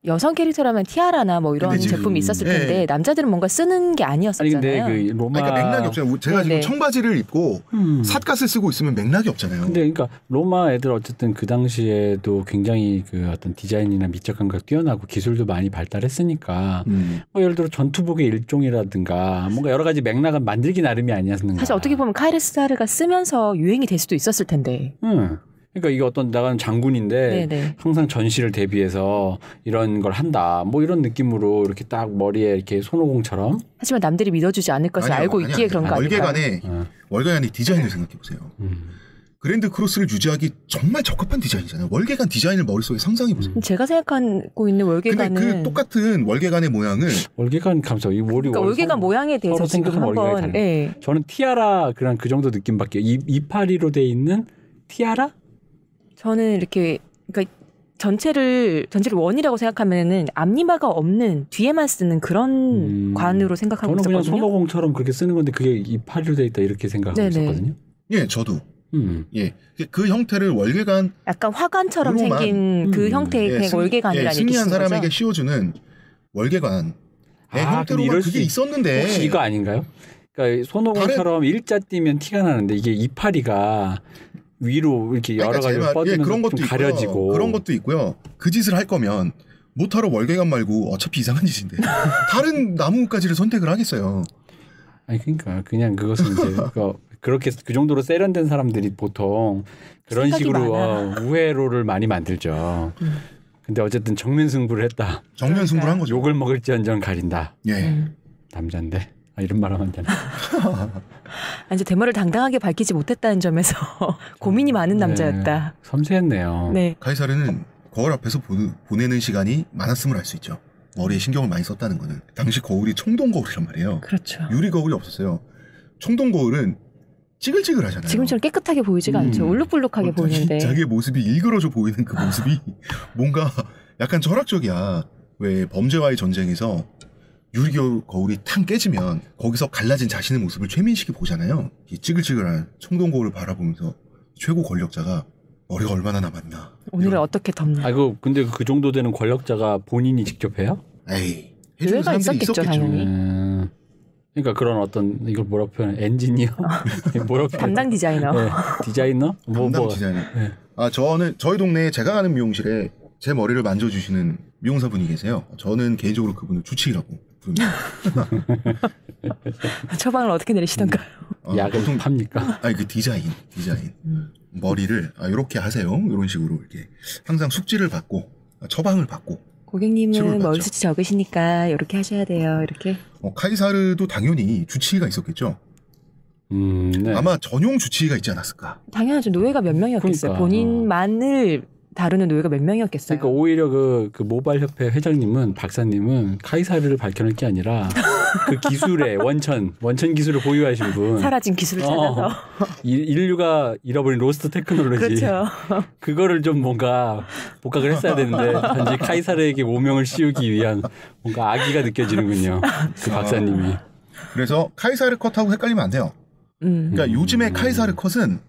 여성 캐릭터라면 티아라나 뭐 이런 제품이 있었을 텐데 남자들은 뭔가 쓰는 게 아니었었잖아요. 아니 근데 그 로마 그러니까 맥락이 없잖아요. 제가 지금 청바지를 입고 삿갓을 쓰고 있으면 맥락이 없잖아요. 근데 그러니까 로마 애들 어쨌든 그 당시에도 굉장히 그 어떤 디자인이나 미적 감각 뛰어나고 기술도 많이 발달했으니까 뭐 예를 들어 전투복의 일종이라든가 뭔가 여러 가지 맥락은 만들기 나름이 아니었는가. 사실 어떻게 보면 카이사르가 쓰면서 유행이 될 수도 있었을 텐데. 그러니까 이게 어떤 나가는 장군인데 네네. 항상 전시를 대비해서 이런 걸 한다. 뭐 이런 느낌으로 이렇게 딱 머리에 이렇게 손오공처럼. 하지만 남들이 믿어주지 않을 것을 알고 있기에 그런 거 아닐까요? 월계관의 디자인을 생각해 보세요. 그랜드 크로스를 유지하기 정말 적합한 디자인이잖아요. 월계관 디자인을 머릿속에 상상해 보세요. 제가 생각하고 있는 월계관은 근데 그 똑같은 월계관의 모양을 월계관 감사 이 머리 그러니까 월계관 모양에 대해서 지금 한번 저는 티아라 그런 그 정도 느낌밖에 이파리로 돼 있는 티아라? 저는 이렇게 그러니까 전체를 원이라고 생각하면은 앞니마가 없는 뒤에만 쓰는 그런 관으로 생각하고 저는 있었거든요. 그냥 손오공처럼 그렇게 쓰는 건데 그게 이파리로 돼 있다 이렇게 생각하고 네네. 있었거든요. 예, 저도. 예, 그 형태를 월계관 약간 화관처럼 생긴 그 형태의 그냥 월계관이라는 얘기신 승리한 거죠? 사람에게 씌워주는 월계관의 형태로만 그게 있었는데 혹시 이거 아닌가요? 그러니까 손오공처럼 일자 띄면 티가 나는데 이게 이파리가 위로 이렇게 여러 가지로 뻗으면 그런 것도 좀 가려지고 있고요. 그런 것도 있고요. 그 짓을 할 거면 못하러 월계관 말고 어차피 이상한 짓인데 다른 나무가지를 선택을 하겠어요. 아니 그러니까 그냥 그것은 이제 그렇게 그 정도로 세련된 사람들이 보통 그런 식으로 우회로를 많이 만들죠. 근데 어쨌든 정면 승부를 했다. 정면 승부를 한 거죠. 욕을 먹을지언정 가린다. 예. 남잔데 이런 말 하면 되나? 이제 대머리를 당당하게 밝히지 못했다는 점에서 고민이 많은 남자였다. 섬세했네요. 네. 카이사르는 거울 앞에서 보내는 시간이 많았음을 알 수 있죠. 머리에 신경을 많이 썼다는 거는. 당시 거울이 청동 거울이란 말이에요. 그렇죠. 유리 거울이 없었어요. 청동 거울은 찌글찌글하잖아요. 지금처럼 깨끗하게 보이지가 않죠. 울룩불룩하게 보이는데. 자기의 모습이 일그러져 보이는 그 모습이 뭔가 약간 철학적이야. 왜 범죄와의 전쟁에서 유리 거울이 탕 깨지면 거기서 갈라진 자신의 모습을 최민식이 보잖아요. 이 찌글찌글한 청동 거울을 바라보면서 최고 권력자가 머리가 얼마나 남았나. 오늘을 이런. 어떻게 덮나. 아이고 근데 그 정도 되는 권력자가 본인이 직접 해요? 에이. 해주는 의외가 사람들이 있었겠죠, 당연히. 그러니까 그런 어떤 이걸 뭐라 표현해? 엔지니어? 뭐라 표현해? 담당 디자이너. 네. 디자이너? 담당 디자이너. 네. 저희 동네에 제가 가는 미용실에 제 머리를 만져주시는 미용사분이 계세요. 저는 개인적으로 그분을 주치의라고 부릅니다. 처방을 어떻게 내리시던가요? 약을 팝니까? 아니 그 디자인. 머리를 이렇게 하세요. 이런 식으로 이렇게 항상 숙지를 받고 처방을 받고. 고객님은 머리 숱이 적으시니까 이렇게 하셔야 돼요. 이렇게. 카이사르도 당연히 주치의가 있었겠죠. 네. 아마 전용 주치의가 있지 않았을까. 당연하죠. 노예가 몇 명이었겠어요. 그러니까. 본인만을 다루는 노예가 몇 명이었겠어요. 그러니까 오히려 그 모바일 협회 회장님은 박사님은 카이사르를 밝혀낼 게 아니라 그 기술의 원천 기술을 보유하신 분, 사라진 기술을 찾아서 인류가 잃어버린 로스트 테크놀로지, 그렇죠. 그거를 좀 뭔가 복각을 했어야 되는데 단지 카이사르에게 오명을 씌우기 위한 뭔가 악의가 느껴지는군요. 그 박사님이. 그래서 카이사르 컷하고 헷갈리면 안 돼요. 그러니까 요즘의 카이사르 컷은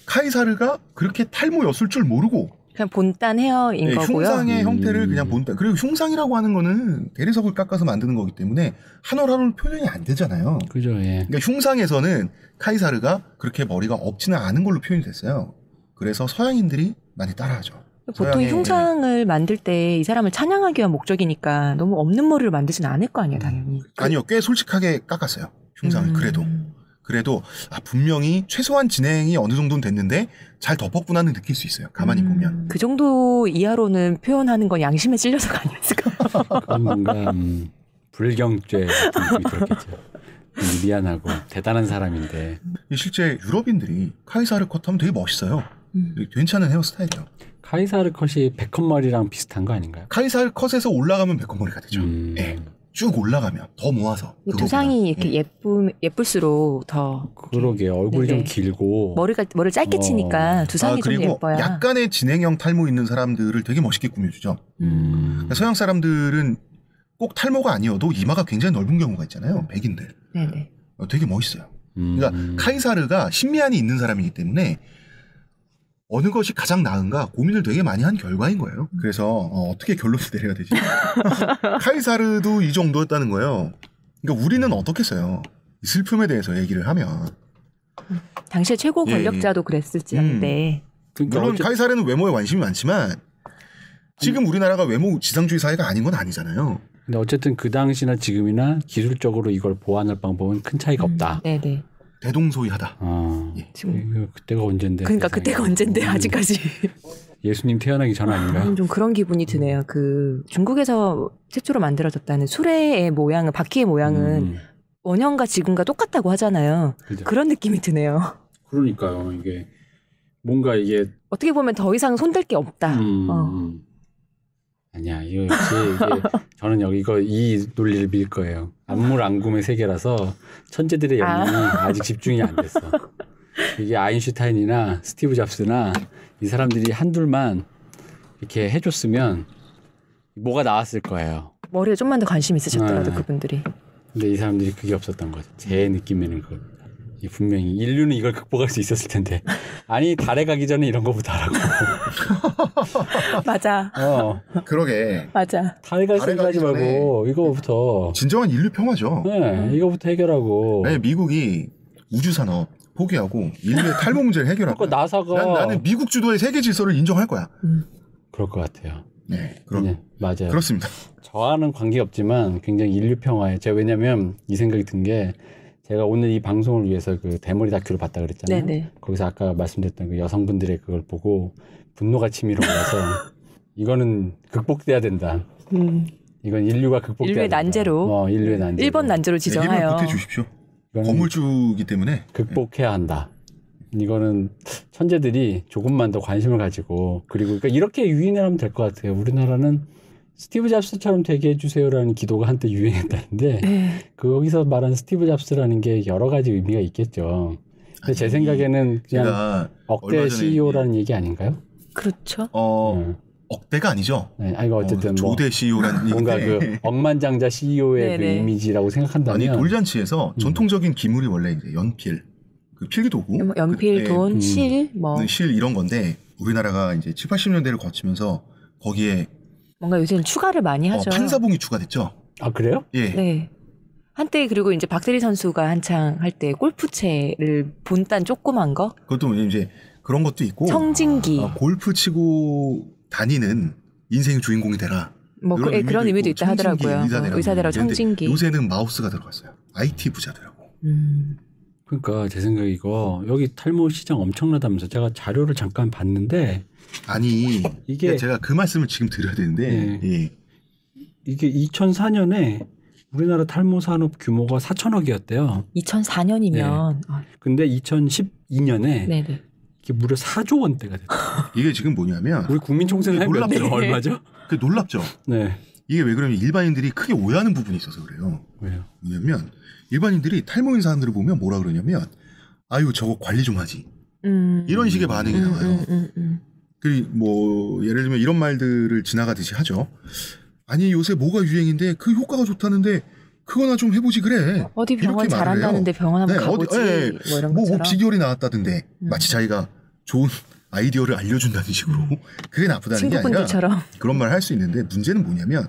카이사르가 그렇게 탈모였을 줄 모르고 그냥 본딴 헤어인 거고요. 흉상의 형태를 그냥 본딴. 그리고 흉상이라고 하는 거는 대리석을 깎아서 만드는 거기 때문에 한 올 한 올 표현이 안 되잖아요. 그죠, 예. 그러니까 흉상에서는 카이사르가 그렇게 머리가 없지는 않은 걸로 표현이 됐어요. 그래서 서양인들이 많이 따라하죠. 보통 흉상을 만들 때 이 사람을 찬양하기 위한 목적이니까 너무 없는 머리를 만들지는 않을 거 아니에요, 당연히. 아니요, 꽤 솔직하게 깎았어요. 흉상을 그래도 분명히 최소한 진행이 어느 정도는 됐는데 잘 덮었구나는 느낄 수 있어요. 가만히 보면. 그 정도 이하로는 표현하는 건 양심에 찔려서가 아니었을까. 그건 뭔가 불경죄 같은 느낌이 들었겠죠. 미안하고 대단한 사람인데. 실제 유럽인들이 카이사르 컷하면 되게 멋있어요. 괜찮은 헤어스타일이에요. 카이사르 컷이 베컨머리랑 비슷한 거 아닌가요? 카이사르 컷에서 올라가면 베컨머리가 되죠. 예. 쭉 올라가면 더 모아서 두상이 이렇게 예쁠수록 더 그러게요. 얼굴이 좀 길고 머리를 짧게 치니까 두상이 좀 예뻐요. 그리고 약간의 진행형 탈모 있는 사람들을 되게 멋있게 꾸며주죠. 그러니까 서양 사람들은 꼭 탈모가 아니어도 이마가 굉장히 넓은 경우가 있잖아요. 백인들. 네네. 되게 멋있어요. 그러니까 카이사르가 신미안이 있는 사람이기 때문에 어느 것이 가장 나은가 고민을 되게 많이 한 결과인 거예요. 그래서 어떻게 결론을 내려야 되지? 카이사르도 이 정도였다는 거예요. 그러니까 우리는 어떻겠어요? 슬픔에 대해서 얘기를 하면. 당시에 최고 권력자도 그랬을지언데. 그러니까 물론 카이사르는 외모에 관심이 많지만 지금 우리나라가 외모 지상주의 사회가 아닌 건 아니잖아요. 근데 어쨌든 그 당시나 지금이나 기술적으로 이걸 보완할 방법은 큰 차이가 없다. 네네. 대동소이하다. 지금 그때가 언젠데. 그러니까 그때가 언젠데 아직까지. 예수님 태어나기 전 아닌가요? 좀 그런 기분이 드네요. 그 중국에서 최초로 만들어졌다는 수레의 모양은 바퀴의 모양은 원형과 지금과 똑같다고 하잖아요. 그죠. 그런 느낌이 드네요. 그러니까요. 이게 뭔가 이게 어떻게 보면 더 이상 손댈 게 없다. 아니야. 이거 역시 저는 이 논리를 밀 거예요. 안물안굼의 세계라서 천재들의 영향이 아직 집중이 안 됐어. 이게 아인슈타인이나 스티브 잡스나 이 사람들이 한둘만 이렇게 해줬으면 뭐가 나왔을 거예요. 머리에 좀만 더 관심 있으셨더라도 그분들이. 근데 이 사람들이 그게 없었던 거죠. 제 느낌에는 분명히 인류는 이걸 극복할 수 있었을 텐데. 아니 달에 가기 전에 이런 거부터 하라고. 맞아. 그러게. 맞아. 달에 갈 생각하지 말고 이거부터. 진정한 인류 평화죠. 네, 이거부터 해결하고. 네, 미국이 우주 산업 포기하고 인류의 탈모 문제를 해결하고. 그러니까 나사가 나는 미국 주도의 세계 질서를 인정할 거야. 그럴 것 같아요. 네, 그럼 네, 맞아요. 그렇습니다. 저와는 관계없지만 굉장히 인류 평화에 제가 왜냐면 이 생각이 든 게 제가 오늘 이 방송을 위해서 그 대머리 다큐를 봤다 그랬잖아요. 네네. 거기서 아까 말씀드렸던 그 여성분들의 그걸 보고 분노가 치밀어 올라서 이거는 극복돼야 된다. 이건 인류가 극복돼야 인류의 된다. 난제로. 인류의 난제로. 1번 난제로 지정하여. 힘을 보태주십시오. 건물주기 때문에. 극복해야 한다. 이거는 천재들이 조금만 더 관심을 가지고 그리고 그러니까 이렇게 유인을 하면 될 것 같아요. 우리나라는 스티브 잡스처럼 되게 해주세요라는 기도가 한때 유행했다는데 거기서 말하는 스티브 잡스라는 게 여러 가지 의미가 있겠죠. 근데 제 생각에는 그냥 억대 CEO라는 얘기 아닌가요? 그렇죠. 억대가 아니죠. 네, 아니 어쨌든 조대 CEO라는 뭔가 그 억만장자 CEO의 그 이미지라고 생각한다면 아니 돌잔치에서 전통적인 기물이 원래 이제 연필, 그 필기도구, 연필, 돈, 실, 실 이런 건데 우리나라가 이제 7, 80년대를 거치면서 거기에 뭔가 요새는 추가를 많이 하죠. 판사봉이 추가됐죠. 아 그래요? 예. 네. 한때 그리고 이제 박대리 선수가 한창 할 때 골프채를 본단 조그만 거. 그것도 이제 그런 것도 있고. 청진기. 골프 치고 다니는 인생의 주인공이 되라. 그런 의미도 있다 하더라고요. 의사대로 청진기. 요새는 마우스가 들어갔어요. IT 부자들하고. 그러니까 제 생각에 이거 여기 탈모 시장 엄청나다면서 제가 자료를 잠깐 봤는데 아니 이게 제가 그 말씀을 지금 드려야 되는데 이게 2004년에 우리나라 탈모 산업 규모가 4천억이었대요. 2004년이면. 근데 2012년에 이게 무려 4조 원대가 됐어요. 이게 지금 뭐냐면 우리 국민총생을 하면 얼마죠? 그 놀랍죠. 네. 이게 왜 그러냐면 일반인들이 크게 오해하는 부분이 있어서 그래요. 왜요? 왜냐면 일반인들이 탈모인 사람들을 보면 뭐라 그러냐면 아유 저거 관리 좀 하지. 이런 식의 반응이 나와요. 뭐 예를 들면 이런 말들을 지나가듯이 하죠. 아니 요새 뭐가 유행인데 그 효과가 좋다는데 그거나 좀 해보지 그래. 어디 병원 잘한다는데 병원 한번 가보지. 뭐 이런 것처럼. 비결이 나왔다던데 마치 자기가 좋은 아이디어를 알려준다는 식으로 그게 나쁘다는 게 아니라 그런 말을 할 수 있는데 문제는 뭐냐면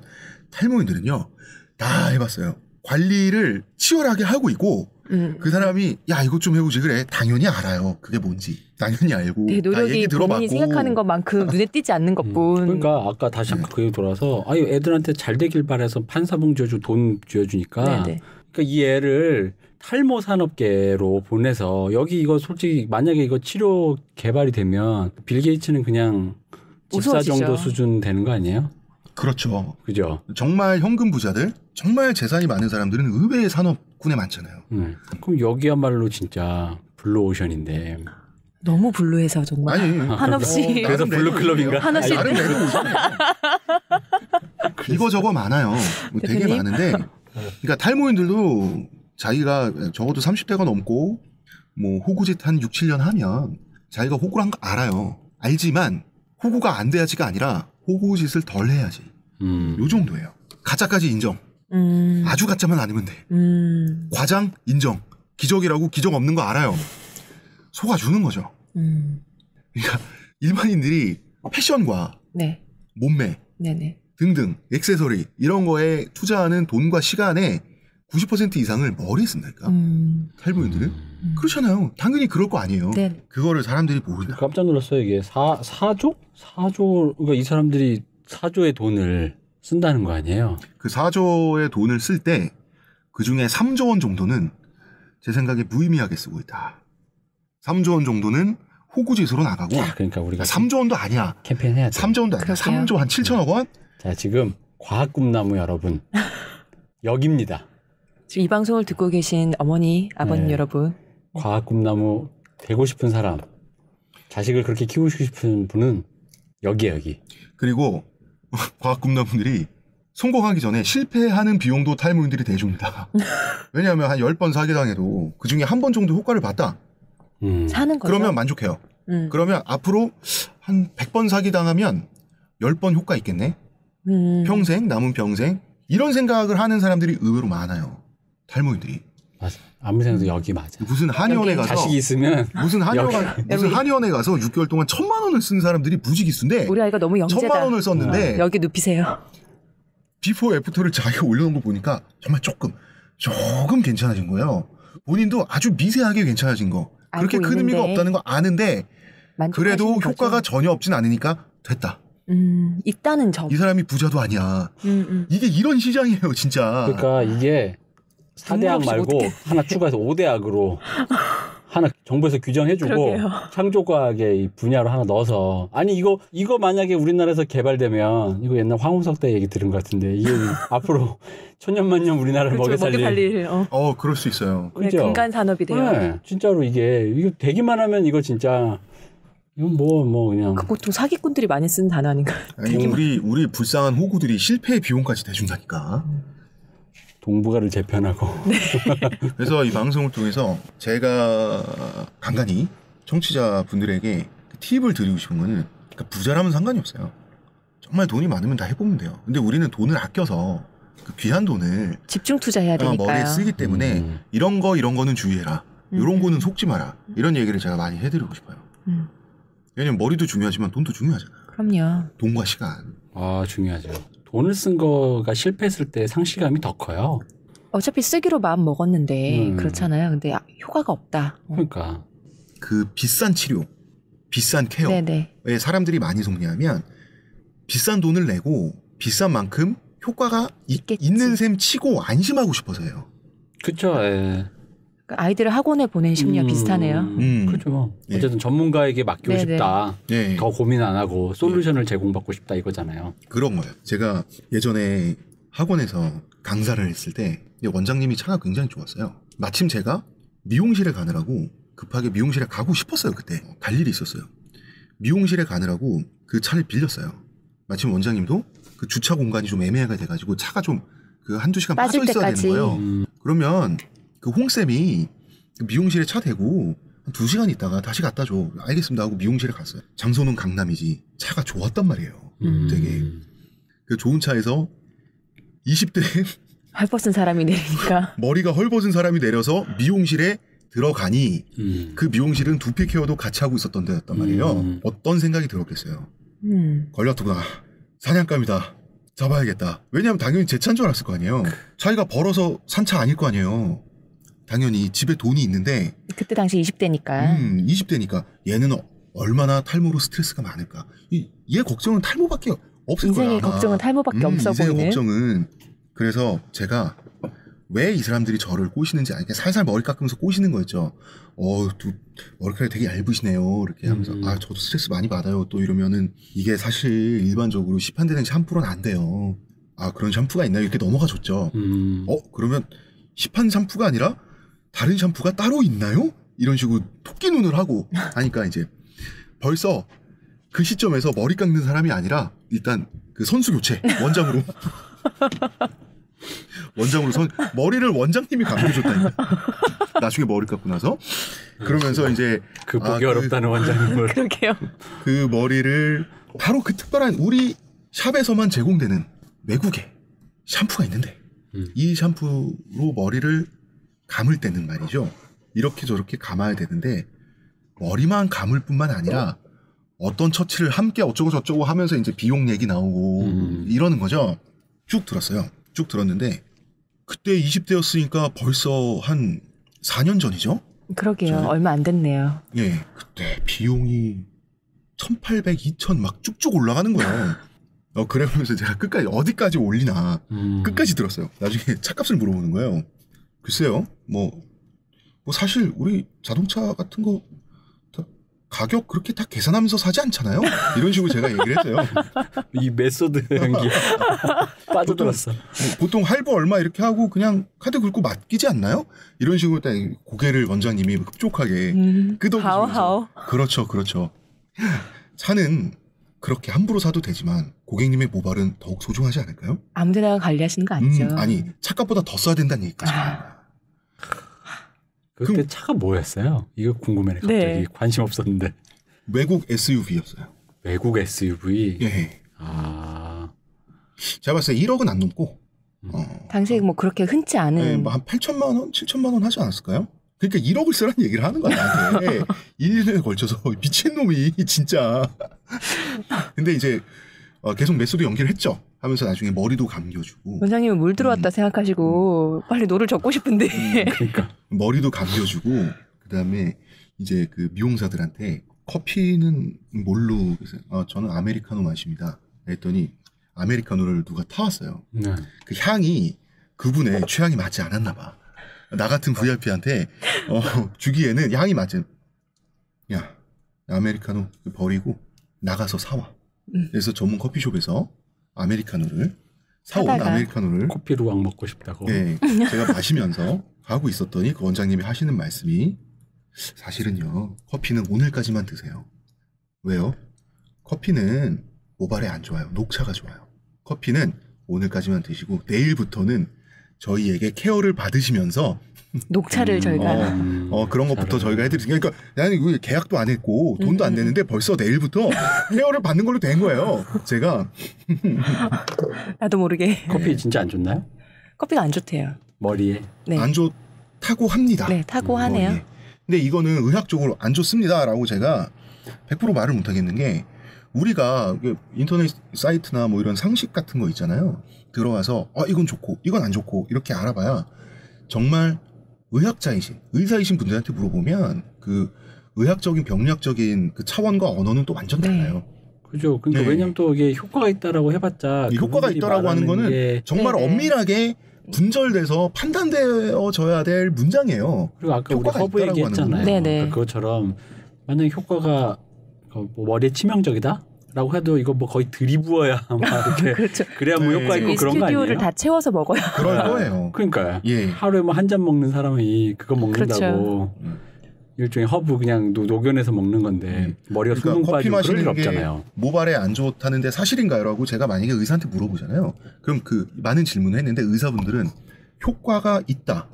탈모인들은요 다 해봤어요. 관리를 치열하게 하고 있고 그 사람이 야 이것 좀 해보지 그래 당연히 알아요. 그게 뭔지 당연히 알고 노력이 얘기 들어봤고 본인이 생각하는 것만큼 눈에 띄지 않는 것뿐. 그러니까 아까 다시 한번 그 얘기 돌아서 아유 애들한테 잘 되길 바라서 판사봉 쥐어주고 돈 쥐어주니까 그러니까 이 애를 탈모 산업계로 보내서 여기 이거 솔직히 만약에 이거 치료 개발이 되면 빌 게이츠는 그냥 집사 정도 수준 되는 거 아니에요? 그렇죠. 그죠. 정말 현금 부자들, 정말 재산이 많은 사람들은 의외의 산업군에 많잖아요. 그럼 여기야말로 진짜 블루오션인데. 너무 블루해서 정말. 아니, 한없이. 그래서 블루클럽인가? 한없이. 이거 저거 많아요. 뭐 되게 많은데. 그러니까 탈모인들도 자기가 적어도 30대가 넘고 뭐 호구짓 한 6, 7년 하면 자기가 호구를 한 거 알아요. 알지만 호구가 안 돼야지가 아니라 호구짓을 덜 해야지. 요 정도예요. 가짜까지 인정. 아주 가짜만 아니면 돼. 과장 인정. 기적이라고 기적 없는 거 알아요. 속아주는 거죠. 그러니까 일반인들이 패션과 몸매 등등 액세서리 이런 거에 투자하는 돈과 시간의 90% 이상을 머리에 쓴다니까. 탈모인들은 그렇잖아요. 당연히 그럴 거 아니에요. 네. 그거를 사람들이 모른다. 깜짝 놀랐어요. 이게 4조? 4조 그러니까 이 사람들이 4조의 돈을 쓴다는 거 아니에요? 그 4조의 돈을 쓸 때 그중에 3조 원 정도는 제 생각에 무의미하게 쓰고 있다. 3조 원 정도는 호구짓으로 나가고. 자, 그러니까 우리가 3조 원도 아니야. 캠페인 해야 돼. 3조 원도 아니야. 3조 한 7천억 원? 자, 지금 과학 꿈나무 여러분 여기입니다. 지금 이 방송을 듣고 계신 어머니, 아버님 여러분. 과학 꿈나무 되고 싶은 사람, 자식을 그렇게 키우고 싶은 분은 여기에 여기. 그리고 과학 꿈나무들이 성공하기 전에 실패하는 비용도 탈모인들이 대줍니다. 왜냐하면 한 10번 사기당해도 그중에 한 번 정도 효과를 봤다. 사는 거죠. 그러면 만족해요. 그러면 앞으로 한 100번 사기당하면 10번 효과 있겠네. 평생 남은 평생 이런 생각을 하는 사람들이 의외로 많아요. 탈모인들이. 맞아. 아무 생각도 여기 맞아. 무슨 한의원에 가서 자식이 있으면 무슨 한의원에 가서 6개월 동안 1,000만 원을 쓴 사람들이 무지기수인데 우리 아이가 너무 영재다. 1,000만 원을 썼는데 여기 눕히세요. 비포 애프터를 자기가 올려놓은 거 보니까 정말 조금 괜찮아진 거예요. 본인도 아주 미세하게 괜찮아진 거. 그렇게 큰 의미가 없다는 거 아는데 그래도 효과가 전혀 없진 않으니까 됐다. 있다는 점. 이 사람이 부자도 아니야. 이게 이런 시장이에요, 진짜. 그러니까 이게 4대학 말고 하나 추가해서 5대학으로 하나 정부에서 규정해주고 그러게요. 창조과학의 이 분야로 하나 넣어서 아니 이거 만약에 우리나라에서 개발되면 이거 옛날 황우석 때 얘기 들은 것 같은데 이게 앞으로 천년만년 우리나라를 그렇죠, 먹여 살릴 그럴 수 있어요. 네, 근간 산업이 돼요. 네, 진짜로 이거 되기만 하면 이거 진짜 이건 뭐 그냥 그 보통 사기꾼들이 많이 쓰는 단어 아닌가요? 아니, 우리 불쌍한 호구들이 실패의 비용까지 대준다니까. 동북아를 재편하고. 네. 그래서 이 방송을 통해서 제가 간간히 청취자분들에게 팁을 드리고 싶은 거는 그러니까 부자라면 상관이 없어요. 정말 돈이 많으면 다 해보면 돼요. 근데 우리는 돈을 아껴서 그 귀한 돈을 집중 투자해야 되니까요. 머리에 쓰기 때문에 이런 거는 주의해라. 이런 거는 속지 마라. 이런 얘기를 제가 많이 해드리고 싶어요. 왜냐면 머리도 중요하지만 돈도 중요하잖아요. 그럼요. 돈과 시간. 아, 중요하죠. 돈을 쓴 거가 실패했을 때 상실감이 더 커요. 어차피 쓰기로 마음 먹었는데 그렇잖아요. 근데 효과가 없다. 그러니까. 그 비싼 치료, 비싼 케어에 사람들이 많이 속냐면 비싼 돈을 내고 비싼 만큼 효과가 있는 셈 치고 안심하고 싶어서요. 그렇죠. 예. 아이들을 학원에 보낸 심리와 비슷하네요. 그렇죠. 어쨌든 전문가에게 맡기고 싶다. 네. 더 고민 안 하고 솔루션을 제공받고 싶다 이거잖아요. 그런 거예요. 제가 예전에 학원에서 강사를 했을 때 원장님이 차가 굉장히 좋았어요. 마침 제가 미용실에 가느라고 급하게 미용실에 가고 싶었어요. 그때 갈 일이 있었어요. 미용실에 가느라고 그 차를 빌렸어요. 마침 원장님도 그 주차 공간이 좀 애매하게 돼가지고 차가 좀 그 한두 시간 빠져 있어야 되는 거예요. 그러면 그 홍쌤이 미용실에 차 대고 한 2시간 있다가 다시 갖다 줘. 알겠습니다 하고 미용실에 갔어요. 장소는 강남이지 차가 좋았단 말이에요. 되게 그 좋은 차에서 20대 헐벗은 사람이 내리니까 머리가 헐벗은 사람이 내려서 미용실에 들어가니 그 미용실은 두피 케어도 같이 하고 있었던 데였단 말이에요. 어떤 생각이 들었겠어요. 걸렸구나. 사냥감이다. 잡아야겠다. 왜냐하면 당연히 제 차인 줄 알았을 거 아니에요. 자기가 벌어서 산 차 아닐 거 아니에요. 당연히 집에 돈이 있는데 그때 당시 20대니까 20대니까 얘는 얼마나 탈모로 스트레스가 많을까. 얘 걱정은 탈모밖에 없을 거야. 인생의 걱정은 탈모밖에 없어 보이는. 인생의 걱정은. 그래서 제가 왜 이 사람들이 저를 꼬시는지 그러니까 살살 머리 깎으면서 꼬시는 거였죠. 머리카락이 되게 얇으시네요. 이렇게 하면서 저도 스트레스 많이 받아요. 또 이러면은 이게 사실 일반적으로 시판되는 샴푸로는 안 돼요. 그런 샴푸가 있나요? 이렇게 넘어가 줬죠. 그러면 시판 샴푸가 아니라 다른 샴푸가 따로 있나요? 이런 식으로 토끼 눈을 하고 하니까 이제 벌써 그 시점에서 머리 깎는 사람이 아니라 일단 그 선수 교체 원장으로 머리를 원장님이 감겨줬다니까. 나중에 머리 깎고 나서 그러면서 이제 그 보기 어렵다는 원장님을 그러게요. 그 머리를 바로 그 특별한 우리 샵에서만 제공되는 외국에 샴푸가 있는데 이 샴푸로 머리를 감을 때는 말이죠. 이렇게 저렇게 감아야 되는데 머리만 감을 뿐만 아니라 어떤 처치를 함께 어쩌고 저쩌고 하면서 이제 비용 얘기 나오고 이러는 거죠. 쭉 들었어요. 쭉 들었는데 그때 20대였으니까 벌써 한 4년 전이죠? 그러게요. 얼마 안 됐네요. 예, 그때 비용이 1,800, 2,000 막 쭉쭉 올라가는 거예요. 그러면서 제가 끝까지 어디까지 올리나 끝까지 들었어요. 나중에 차값을 물어보는 거예요. 글쎄요, 뭐 사실 우리 자동차 같은 거 가격 그렇게 다 계산하면서 사지 않잖아요? 이런 식으로 제가 얘기를 했어요. 이 메소드 연기 빠져들었어. 보통 할부 얼마 이렇게 하고 그냥 카드 긁고 맡기지 않나요? 이런 식으로 딱 고개를 원장님이 흡족하게 끄덕이시면서 그렇죠. 차는 그렇게 함부로 사도 되지만 고객님의 모발은 더욱 소중하지 않을까요? 아무데나 관리하시는 거 아니죠? 아니 차값보다 더 써야 된다는 얘기까지. 그때 차가 뭐였어요? 이거 궁금해요. 갑자기 관심 없었는데. 외국 SUV였어요. 외국 SUV? 예. 제가 봤을 때 1억은 안 넘고 당시에 뭐 그렇게 흔치 않은 네, 뭐 한 8천만 원, 7천만 원 하지 않았을까요? 그러니까 1억을 쓰라는 얘기를 하는 거야 나한테. 1년에 걸쳐서 미친놈이 진짜. 근데 이제 계속 메소드 연기를 했죠. 하면서 나중에 머리도 감겨주고. 원장님은 물 들어왔다 생각하시고 빨리 노를 젓고 싶은데. 그러니까 머리도 감겨주고 그다음에 이제 그 미용사들한테 커피는 뭘로 저는 아메리카노 마십니다. 했더니 아메리카노를 누가 타왔어요. 네. 그 향이 그분의 취향이 맞지 않았나 봐. 나 같은 VIP한테 주기에는 향이 맞은. 야, 아메리카노 버리고 나가서 사와. 그래서 전문 커피숍에서 아메리카노를 사온 아메리카노를 커피루왕 먹고 싶다고. 네, 제가 마시면서 하고 있었더니 그 원장님이 하시는 말씀이 사실은요 커피는 오늘까지만 드세요. 왜요? 커피는 모발에 안 좋아요. 녹차가 좋아요. 커피는 오늘까지만 드시고 내일부터는 저희에게 케어를 받으시면서 녹차를 저희가 그런 것부터 저희가 해드리니까 그러니까 나는 계약도 안 했고 돈도 안 냈는데 벌써 내일부터 케어를 받는 걸로 된 거예요. 제가 나도 모르게 커피 진짜 안 좋나요? 커피가 안 좋대요. 머리에 네. 안 좋다고 합니다. 네, 타고 하네요. 머리에. 근데 이거는 의학적으로 안 좋습니다라고 제가 100% 말을 못 하겠는 게 우리가 인터넷 사이트나 뭐 이런 상식 같은 거 있잖아요. 들어와서 이건 좋고 이건 안 좋고 이렇게 알아봐야 정말 의학자이신 의사이신 분들한테 물어보면 그 의학적인 병리학적인 그 차원과 언어는 또 완전 달라요. 그죠. 그러니까 네. 왜냐면 또 이게 효과가 있다라고 해봤자 효과가 있다라고 하는 거는 정말 엄밀하게 분절돼서 판단되어져야 될 문장이에요. 그리고 아까 우리 허브 얘기했잖아요. 그러니까 그것처럼 만약에 효과가 뭐 머리에 치명적이다? 라고 해도 이거 뭐 거의 들이부어야 막 이렇게 그렇죠. 그래야 뭐 효과 있고 그런 거 아니에요? 스튜디오를 다 채워서 먹어요. 그럴 거예요. 그러니까 예. 하루에 뭐 한 잔 먹는 사람이 그거 먹는다고 그렇죠. 일종의 허브 그냥 녹여내서 먹는 건데 머리가 숭숭 커피 빠지고 그럴 일 마시는 게 없잖아요. 모발에 안 좋다는데 사실인가요? 라고 제가 만약에 의사한테 물어보잖아요. 그럼 그 많은 질문을 했는데 의사분들은 효과가 있다,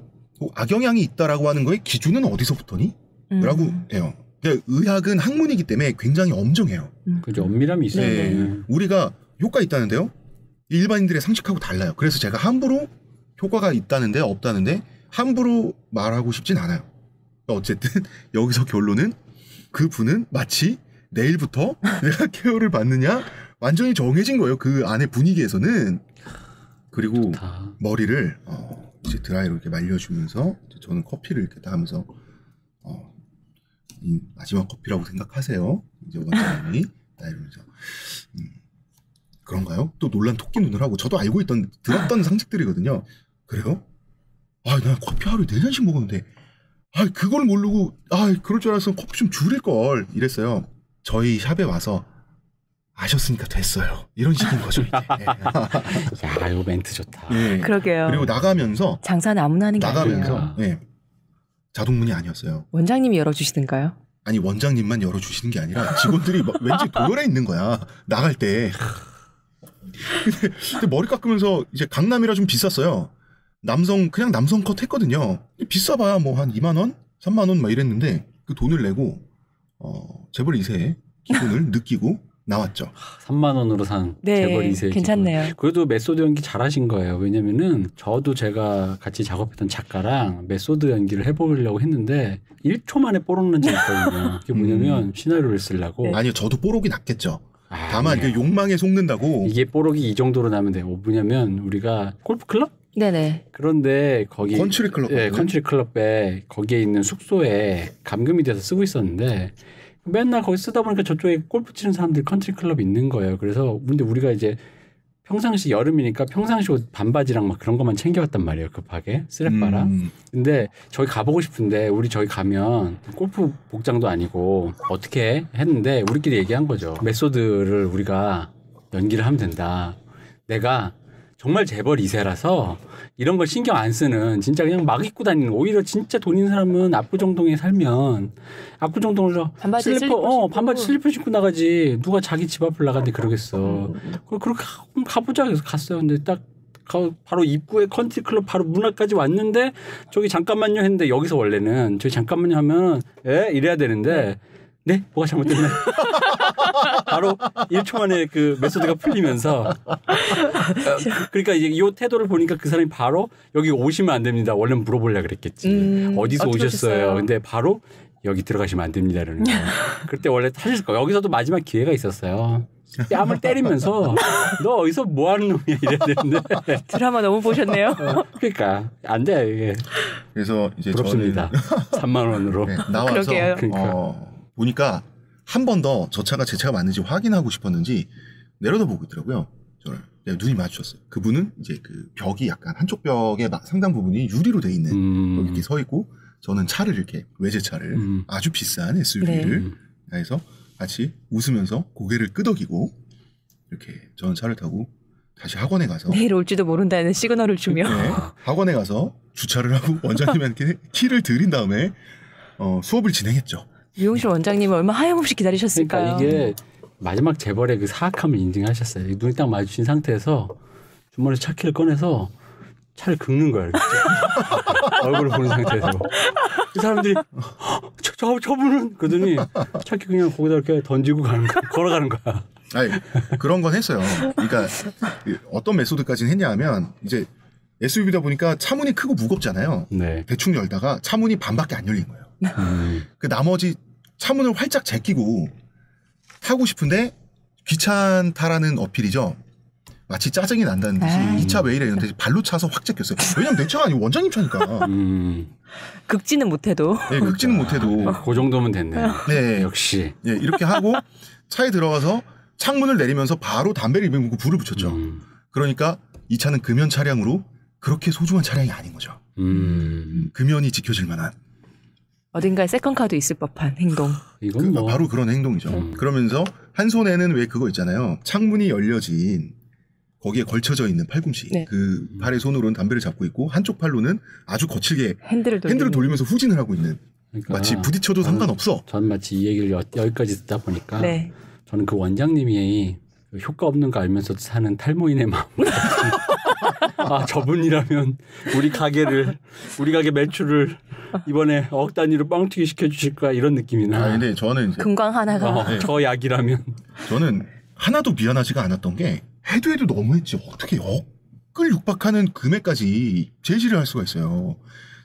악영향이 있다라고 하는 거의 기준은 어디서부터니? 라고 해요. 그러니까 의학은 학문이기 때문에 굉장히 엄정해요. 그죠. 엄밀함이 있어요. 네. 우리가 효과 있다는데요. 일반인들의 상식하고 달라요. 그래서 제가 함부로 효과가 있다는데 없다는데 함부로 말하고 싶진 않아요. 어쨌든 여기서 결론은 그 분은 마치 내일부터 내가 케어를 받느냐 완전히 정해진 거예요. 그 안에 분위기에서는. 그리고 좋다. 머리를 이제 드라이로 이렇게 말려주면서 저는 커피를 이렇게 딱 하면서 이 마지막 커피라고 생각하세요. 이제 원장님이 딱 이러면서 그런가요? 또 놀란 토끼 눈을 하고 저도 알고 들었던 상식들이거든요. 그래요? 나 커피 하루에 4잔씩 먹었는데 그걸 모르고 그럴 줄 알았으면 커피 좀 줄일 걸 이랬어요. 저희 샵에 와서 아셨으니까 됐어요. 이런 식인 거죠. 이제. 야, 이거 멘트 좋다. 네. 그러게요. 그리고 나가면서 장사는 아무나 하는 게 나가면서 아니에요. 네. 자동문이 아니었어요. 원장님이 열어주시든가요? 아니 원장님만 열어주시는 게 아니라 직원들이 왠지 도열해 있는 거야. 나갈 때. 근데 머리 깎으면서 이제 강남이라 좀 비쌌어요. 그냥 남성 컷 했거든요. 비싸봐야 뭐 한 2만 원? 3만 원 막 이랬는데 그 돈을 내고 재벌 2세의 기분을 느끼고 나왔죠. 3만 원으로 산 재벌 2세. 괜찮네요. 기분. 그래도 메소드 연기 잘하신 거예요. 왜냐면은 저도 제가 같이 작업했던 작가랑 메소드 연기를 해보려고 했는데 1초 만에 뽀록난 적이 있거든요. 그게 뭐냐면 시나리오를 쓰려고. 아니요. 저도 뽀록이 났겠죠. 다만 그 욕망에 속는다고. 이게 뽀록이 이 정도로 나면 돼요. 뭐냐면 우리가 골프클럽? 네네. 그런데 거기 컨트리 클럽. 네, 컨트리 클럽에 거기에 있는 숙소에 감금이 돼서 쓰고 있었는데 맨날 거기 쓰다 보니까 저쪽에 골프 치는 사람들이 컨트리 클럽이 있는 거예요. 그래서 근데 우리가 이제 평상시 여름이니까 평상시 옷 반바지랑 막 그런 것만 챙겨왔단 말이에요. 급하게 스레빠랑. 근데 저기 가보고 싶은데 저기 가면 골프 복장도 아니고 어떻게 했는데 우리끼리 얘기한 거죠. 메소드를 우리가 연기를 하면 된다. 내가 정말 재벌 2세라서 이런 걸 신경 안 쓰는 진짜 그냥 막 입고 다니는 오히려 진짜 돈 있는 사람은 압구정동에 살면 압구정동으로 반바지 슬리퍼 신고 나가지 누가 자기 집 앞을 나가는데 그러겠어. 그렇게 가보자 그래서 갔어요. 근데 딱 바로 입구에 컨트리 클럽 바로 문 앞까지 왔는데 저기 잠깐만요 했는데 여기서 원래는 저기 잠깐만요 하면 이래야 되는데 네? 뭐가 잘못됐나요? 바로 1초 만에 그 메소드가 풀리면서 그러니까 이제 이 태도를 보니까 그 사람이 바로 여기 오시면 안 됩니다. 원래 물어보려고 그랬겠지. 어디서 오셨어요? 근데 바로 여기 들어가시면 안 됩니다. 이러는 거예요. 그때 원래 사실 여기서도 마지막 기회가 있었어요. 뺨을 때리면서 너 어디서 뭐 하는 놈이야 이래야 되는데 드라마 너무 보셨네요. 그러니까 안 돼 이게. 그래서 이제 부럽습니다. 3만 원으로 네, 나와서 보니까 한 번 더 저 차가 제 차가 맞는지 확인하고 싶었는지 내려다보고 있더라고요. 저를 눈이 마주쳤어요. 그분은 이제 그 벽이 약간 한쪽 벽의 상당 부분이 유리로 돼 있는 여기 이렇게 서 있고 저는 차를 이렇게 외제차를 아주 비싼 SUV를 해서 같이 웃으면서 고개를 끄덕이고 이렇게 저는 차를 타고 다시 학원에 가서 내일 올지도 모른다는 시그널을 주며 네, 학원에 가서 주차를 하고 원장님한테 키를 드린 다음에 수업을 진행했죠. 미용실 원장님은 얼마 하염없이 기다리셨을까요? 그러니까 이게 마지막 재벌의 그 사악함을 인증하셨어요. 눈이 딱 마주친 상태에서 주머니에서 차키를 꺼내서 차를 긁는 거야. 얼굴을 보는 상태에서. 이 사람들이 저분은 그러더니 차키 그냥 거기다 이렇게 던지고 가는 거야. 걸어가는 거야. 아니, 그런 건 했어요. 그러니까 어떤 메소드까지는 했냐 하면 이제 SUV다 보니까 차문이 크고 무겁잖아요. 네. 대충 열다가 차문이 반밖에 안 열린 거예요. 그 나머지 차문을 활짝 제끼고 타고 싶은데 귀찮다라는 어필이죠. 마치 짜증이 난다는 듯이 이 차 왜 이래 이런데 발로 차서 확 제꼈어요. 왜냐면 내 차가 아니고 원장님 차니까. 긁지는 못해도. 네, 긁지는 못해도. 그 정도면 됐네요. 네, 역시. 네, 이렇게 하고 차에 들어가서 창문을 내리면서 바로 담배를 입에 물고 불을 붙였죠. 그러니까 이 차는 금연 차량으로 그렇게 소중한 차량이 아닌 거죠. 금연이 지켜질 만한. 어딘가에 세컨카도 있을 법한 행동. 이건 뭐. 바로 그런 행동이죠. 그러면서 한 손에는 왜 그거 있잖아요. 창문이 열려진 거기에 걸쳐져 있는 팔꿈치. 네. 그 팔의 손으로는 담배를 잡고 있고 한쪽 팔로는 아주 거칠게 핸들을 돌리면서 후진을 하고 있는. 그러니까 마치 부딪혀도 상관없어. 전 마치 이 얘기를 여기까지 듣다 보니까 저는 그 원장님이 효과 없는 거 알면서도 사는 탈모인의 마음. 아, 저분이라면 우리 가게 매출을 이번에 억 단위로 빵튀기 시켜주실 거야 이런 느낌이 나. 근데 저는 이제 금광 하나가 저 약이라면 저는 하나도 미안하지가 않았던 게 해도 너무했지. 어떻게 억을 육박하는 금액까지 제시를 할 수가 있어요.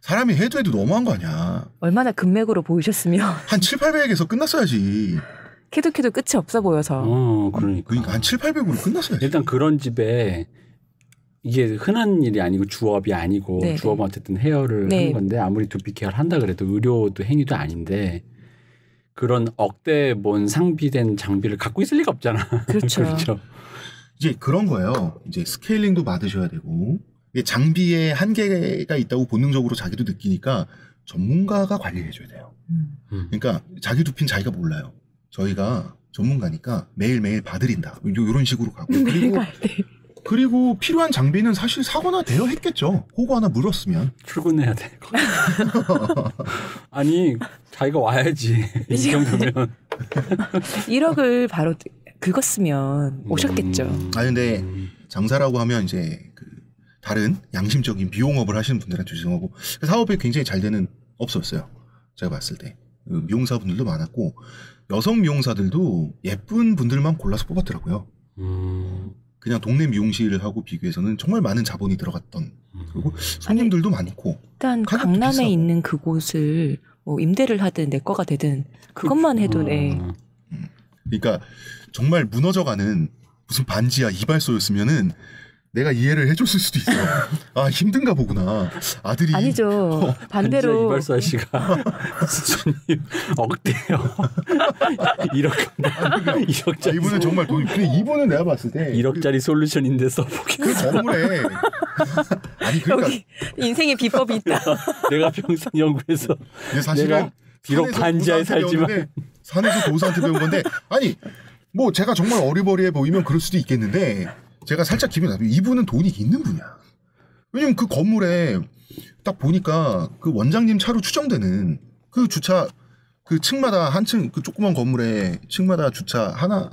사람이 해도 너무한 거 아니야. 얼마나 금맥으로 보이셨으면 한 700~800에서 끝났어야지. 캐도 끝이 없어 보여서. 그러니까 한 700~800으로 끝났어야지. 일단 그런 집에 이게 흔한 일이 아니고 주업이 아니고 주업은 어쨌든 헤어를 하는 건데 아무리 두피 케어를 한다 그래도 의료도 행위도 아닌데 그런 억대 뭔 상비된 장비를 갖고 있을 리가 없잖아. 그렇죠. 그렇죠. 이제 그런 거예요. 이제 스케일링도 받으셔야 되고 이게 장비에 한계가 있다고 본능적으로 자기도 느끼니까 전문가가 관리해 줘야 돼요. 그러니까 자기 두피는 자기가 몰라요. 저희가 전문가니까 매일매일 봐드린다. 이런 식으로 가고 그리고 필요한 장비는 사실 사거나 대여했겠죠. 호구 하나 물었으면. 출근해야 돼. 아니 자기가 와야지. 이 정도면. 1억을 바로 긁었으면 오셨겠죠. 근데 장사라고 하면 이제 그 다른 양심적인 미용업을 하시는 분들한테 죄송하고 사업이 굉장히 잘 되는 업소였어요. 제가 봤을 때. 미용사분들도 많았고 여성 미용사들도 예쁜 분들만 골라서 뽑았더라고요. 그냥 동네 미용실하고 비교해서는 정말 많은 자본이 들어갔던 그리고 손님들도 많고 일단 강남에 비싸고. 있는 그곳을 뭐 임대를 하든 내 거가 되든 그것만 해도 그러니까 정말 무너져가는 무슨 반지하 이발소였으면은 내가 이해를 해줬을 수도 있어. 아 힘든가 보구나. 아들이 아니죠. 반대로 이발소 아저씨가 수준이 억대요. 1억짜리. 이분은 정말 돈. 근데 이분은 내가 봤을 때 1억짜리 솔루션인데 써보겠어. 그 건물에 아니 그러니까 여기 인생의 비법이 있다. 내가 평생 연구해서 사실은 비록 반지하에 살지만 산에서 도사한테 배운 건데 아니 뭐 제가 정말 어리버리해 보이면 그럴 수도 있겠는데. 제가 살짝 기분이 나빠요. 이분은 돈이 있는 분이야. 왜냐면 그 건물에 딱 보니까 그 원장님 차로 추정되는 그 주차 그 층마다 한 층 그 조그만 건물에 층마다 주차 하나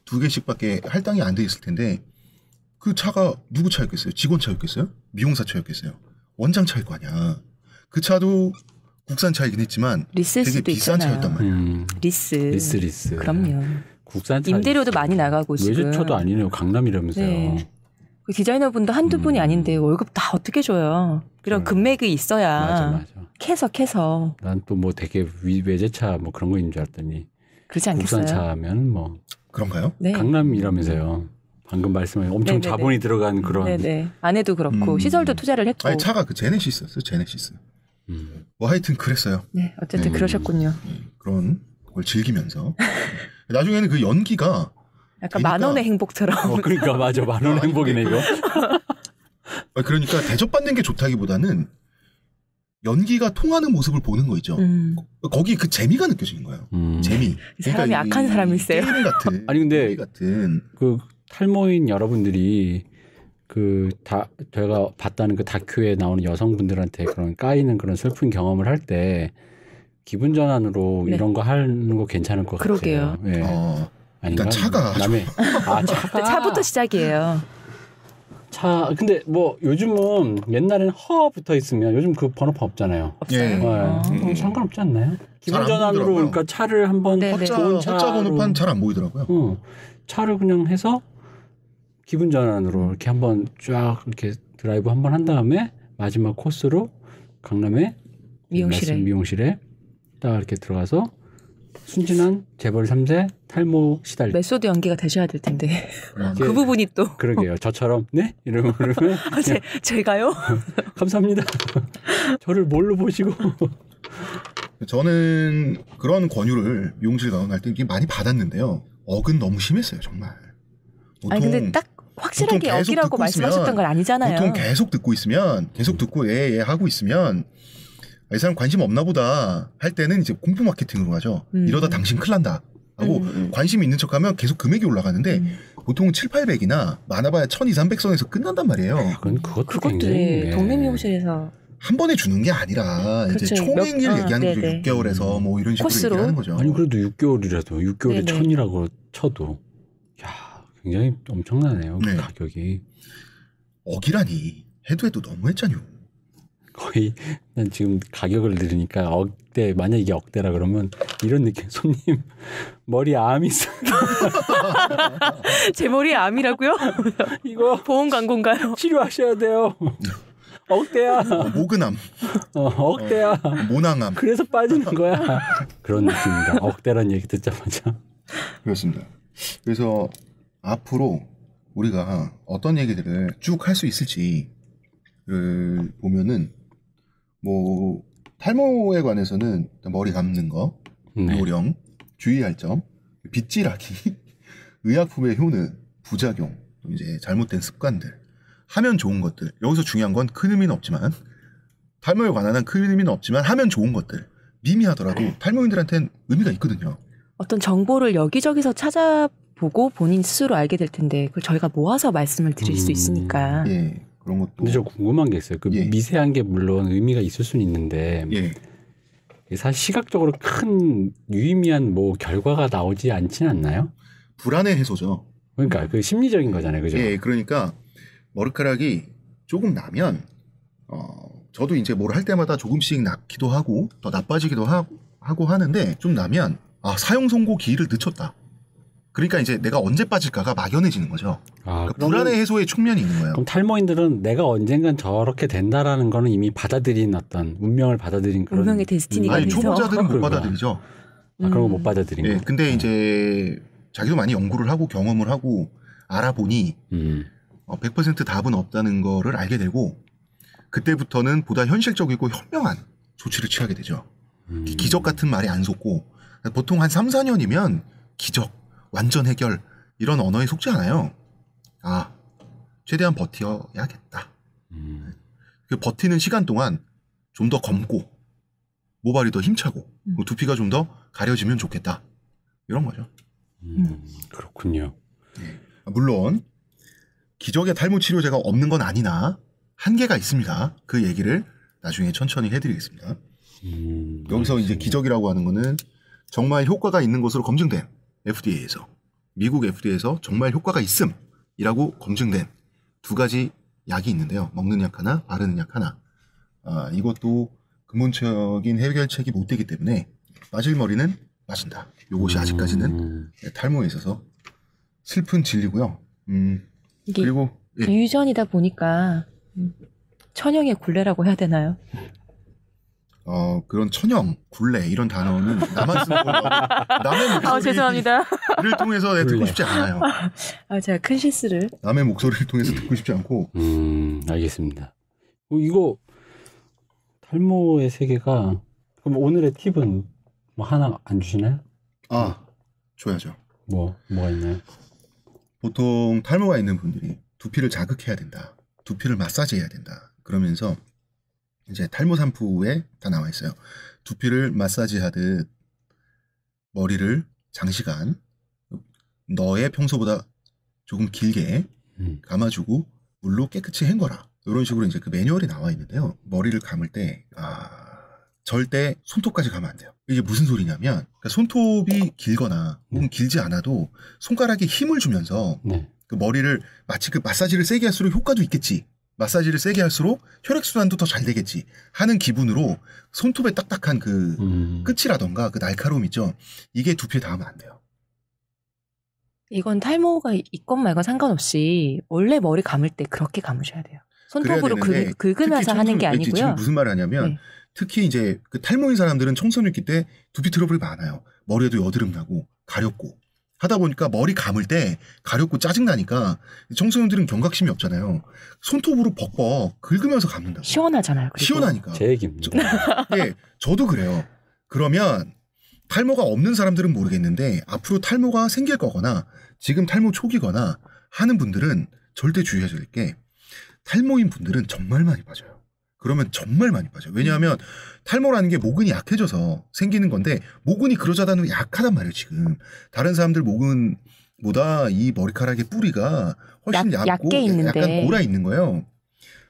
두 개씩밖에 할당이 안 돼 있을 텐데 그 차가 누구 차였겠어요? 직원 차였겠어요? 미용사 차였겠어요? 원장 차일 거 아니야. 그 차도 국산 차이긴 했지만 리스일 되게 수도 비싼 있잖아요. 차였단 말이에요. 리스. 그럼요. 국산 차 임대료도 많이 나가고 지금. 외제차도 아니네요. 강남이라면서요. 네. 그 디자이너분도 한두 분이 아닌데 월급 다 어떻게 줘요. 그런 금맥이 있어야. 맞아. 캐서. 난 또 뭐 되게 외제차 뭐 그런 거인 줄 알았더니. 그렇지 않겠어요? 국산 차면 뭐. 그런가요? 네. 강남이라면서요. 방금 말씀하신 엄청 네네네. 자본이 들어간 그런. 네네. 안에도 그렇고 시설도 투자를 했고. 아니 차가 그 제네시스였어요. 제네시스. 뭐 하여튼 그랬어요. 네. 어쨌든 그러셨군요. 그런 걸 즐기면서. 나중에는 그 연기가 약간 만 원의 행복처럼. 그러니까 맞아. 만 원의 행복이네 이거. 그러니까 대접받는 게 좋다기보다는 연기가 통하는 모습을 보는 거 있죠. 거기 그 재미가 느껴지는 거예요. 재미. 사람이 그러니까 악한 사람일세요. 게임 같은. 아니 근데 같은. 그 탈모인 여러분들이 제가 봤다는 그 다큐에 나오는 여성분들한테 그런 까이는 그런 슬픈 경험을 할 때 기분 전환으로 이런 거 하는 거 괜찮을 것 같아요. 그러게요. 네. 일단 차가. 차부터 시작이에요. 근데 뭐 요즘은 옛날에는 허 붙어 있으면 요즘 그 번호판 없잖아요. 없어요. 상관없지 않나요? 기분 전환으로 그러니까 차를 한번 좋은 차 번호판 잘 안 보이더라고요. 차를 그냥 해서 기분 전환으로 이렇게 한번 쫙 이렇게 드라이브 한번 한 다음에 마지막 코스로 강남의 미용실에 딱 이렇게 들어가서 순진한 재벌 3세 탈모 시달. 메소드 연기가 되셔야 될 텐데. 그 부분이 또. 그러게요. 저처럼 네? 이러면 제가요? 감사합니다. 저를 뭘로 보시고. 저는 그런 권유를 미용실 가운할 때 많이 받았는데요. 억은 너무 심했어요. 정말. 아니 근데 딱 확실하게 억이라고 말씀하셨던 건 아니잖아요. 보통 계속 듣고 있으면 계속 듣고 예 하고 있으면 이 사람 관심 없나 보다 할 때는 이제 공포 마케팅으로 가죠. 이러다 당신 큰일 난다 하고 관심이 있는 척하면 계속 금액이 올라가는데 보통 700~800이나 많아봐야 1200~300선에서 끝난단 말이에요. 그것도 굉장히 동네 미용실에서 한 번에 주는 게 아니라 이제 총액을 얘기하는 거죠. 6개월에서 뭐 이런 식으로 코스로? 얘기하는 거죠. 아니 그래도 6개월이라도 6개월에 1000이라고 쳐도 야 굉장히 엄청나네요. 그 가격이. 억이라니 해도 너무했잖요. 거의 난 지금 가격을 들으니까 억대 만약 이게 억대라 그러면 이런 느낌. 손님 머리에 암이 있어요. 제 머리에 암이라고요? 이거 보험 광고인가요? 치료하셔야 돼요. 억대야. 모근암. 억대야. 모낭암. 그래서 빠지는 거야. 그런 느낌입니다. 억대란 얘기 듣자마자. 그렇습니다. 그래서 앞으로 우리가 어떤 얘기들을 쭉 할 수 있을지를 보면은 뭐 탈모에 관해서는 머리 감는 거, 요령, 주의할 점, 빗질하기, 의약품의 효능, 부작용, 또 이제 잘못된 습관들, 하면 좋은 것들. 여기서 중요한 건 큰 의미는 없지만 탈모에 관한 큰 의미는 없지만 하면 좋은 것들. 미미하더라도 탈모인들한테는 의미가 있거든요. 어떤 정보를 여기저기서 찾아보고 본인 스스로 알게 될 텐데 그걸 저희가 모아서 말씀을 드릴 수 있으니까. 예. 그런 것도. 근데 저 궁금한 게 있어요. 그 미세한 게 물론 의미가 있을 수는 있는데 사실 시각적으로 큰 유의미한 뭐 결과가 나오지 않지는 않나요? 불안해 해소죠. 그러니까 그 심리적인 거잖아요, 그죠? 예, 그러니까 머리카락이 조금 나면 저도 이제 뭘 할 때마다 조금씩 낫기도 하고 더 나빠지기도 하고 하는데 좀 나면 사용 선고 기일을 늦췄다. 그러니까 이제 내가 언제 빠질까가 막연해지는 거죠. 그러니까 불안해 해소의 측면이 있는 거예요. 그럼 탈모인들은 내가 언젠간 저렇게 된다라는 거는 이미 받아들인 어떤 운명을 받아들인 그런. 운명의 데스티니가 아니 초보자들은 못 받아들이죠. 그런 거 못 받아들인 거. 근데 이제 자기도 많이 연구를 하고 경험을 하고 알아보니 100% 답은 없다는 거를 알게 되고 그때부터는 보다 현실적이고 현명한 조치를 취하게 되죠. 기적 같은 말이 안 속고 보통 한 3~4년이면 기적, 완전 해결 이런 언어에 속지 않아요. 최대한 버텨야겠다. 그 버티는 시간 동안 좀 더 검고 모발이 더 힘차고 두피가 좀 더 가려지면 좋겠다. 이런 거죠. 그렇군요. 물론 기적의 탈모 치료제가 없는 건 아니나 한계가 있습니다. 그 얘기를 나중에 천천히 해드리겠습니다. 여기서 이제 기적이라고 하는 거는 정말 효과가 있는 것으로 검증된 FDA에서 미국 FDA에서 정말 효과가 있음이라고 검증된 2가지 약이 있는데요. 먹는 약 하나, 바르는 약 하나. 이것도 근본적인 해결책이 못 되기 때문에 빠질 머리는 빠진다. 요것이 아직까지는 탈모에 있어서 슬픈 진리고요. 그리고 예. 유전이다 보니까 천형의 굴레라고 해야 되나요? 그런 천형, 굴레 이런 단어는 나만 쓰는 걸로 남의 목소리를 죄송합니다. 통해서 듣고 싶지 않아요. 제가 큰 실수를. 남의 목소리를 통해서 듣고 싶지 않고. 알겠습니다. 이거 탈모의 세계가 그럼 오늘의 팁은 뭐 하나 안 주시나요? 줘야죠. 뭐가 있나요? 보통 탈모가 있는 분들이 두피를 자극해야 된다. 두피를 마사지해야 된다. 그러면서 이제 탈모 샴푸에 다 나와 있어요. 두피를 마사지하듯 머리를 장시간 너의 평소보다 조금 길게 감아주고 물로 깨끗이 헹궈라. 이런 식으로 이제 그 매뉴얼이 나와 있는데요. 머리를 감을 때 절대 손톱까지 가면 안 돼요. 이게 무슨 소리냐면 그러니까 손톱이 길거나 혹은 길지 않아도 손가락에 힘을 주면서 그 머리를 마치 그 마사지를 세게 할수록 효과도 있겠지. 마사지를 세게 할수록 혈액순환도 더 잘 되겠지 하는 기분으로 손톱의 딱딱한 그 끝이라던가 그 날카로움 있죠. 이게 두피에 닿으면 안 돼요. 이건 탈모가 있건 말건 상관없이 원래 머리 감을 때 그렇게 감으셔야 돼요. 손톱으로 긁으면서 하는 게 아니고요. 지금 무슨 말을 하냐면 특히 이제 그 탈모인 사람들은 청소년기 때 두피 트러블이 많아요. 머리에도 여드름 나고 가렵고 하다 보니까 머리 감을 때 가렵고 짜증나니까 청소년들은 경각심이 없잖아요. 손톱으로 벅벅 긁으면서 감는다. 시원하잖아요. 그리고. 시원하니까. 제 얘기입니다. 저도 그래요. 그러면 탈모가 없는 사람들은 모르겠는데 앞으로 탈모가 생길 거거나 지금 탈모 초기거나 하는 분들은 절대 주의하셔야 될 게 탈모인 분들은 정말 많이 빠져요. 그러면 정말 많이 빠져요. 왜냐하면 탈모라는 게 모근이 약해져서 생기는 건데 모근이 그러자다는 약하단 말이에요. 지금 다른 사람들 모근보다 이 머리카락의 뿌리가 훨씬 얇고 약간 골아 있는 거예요.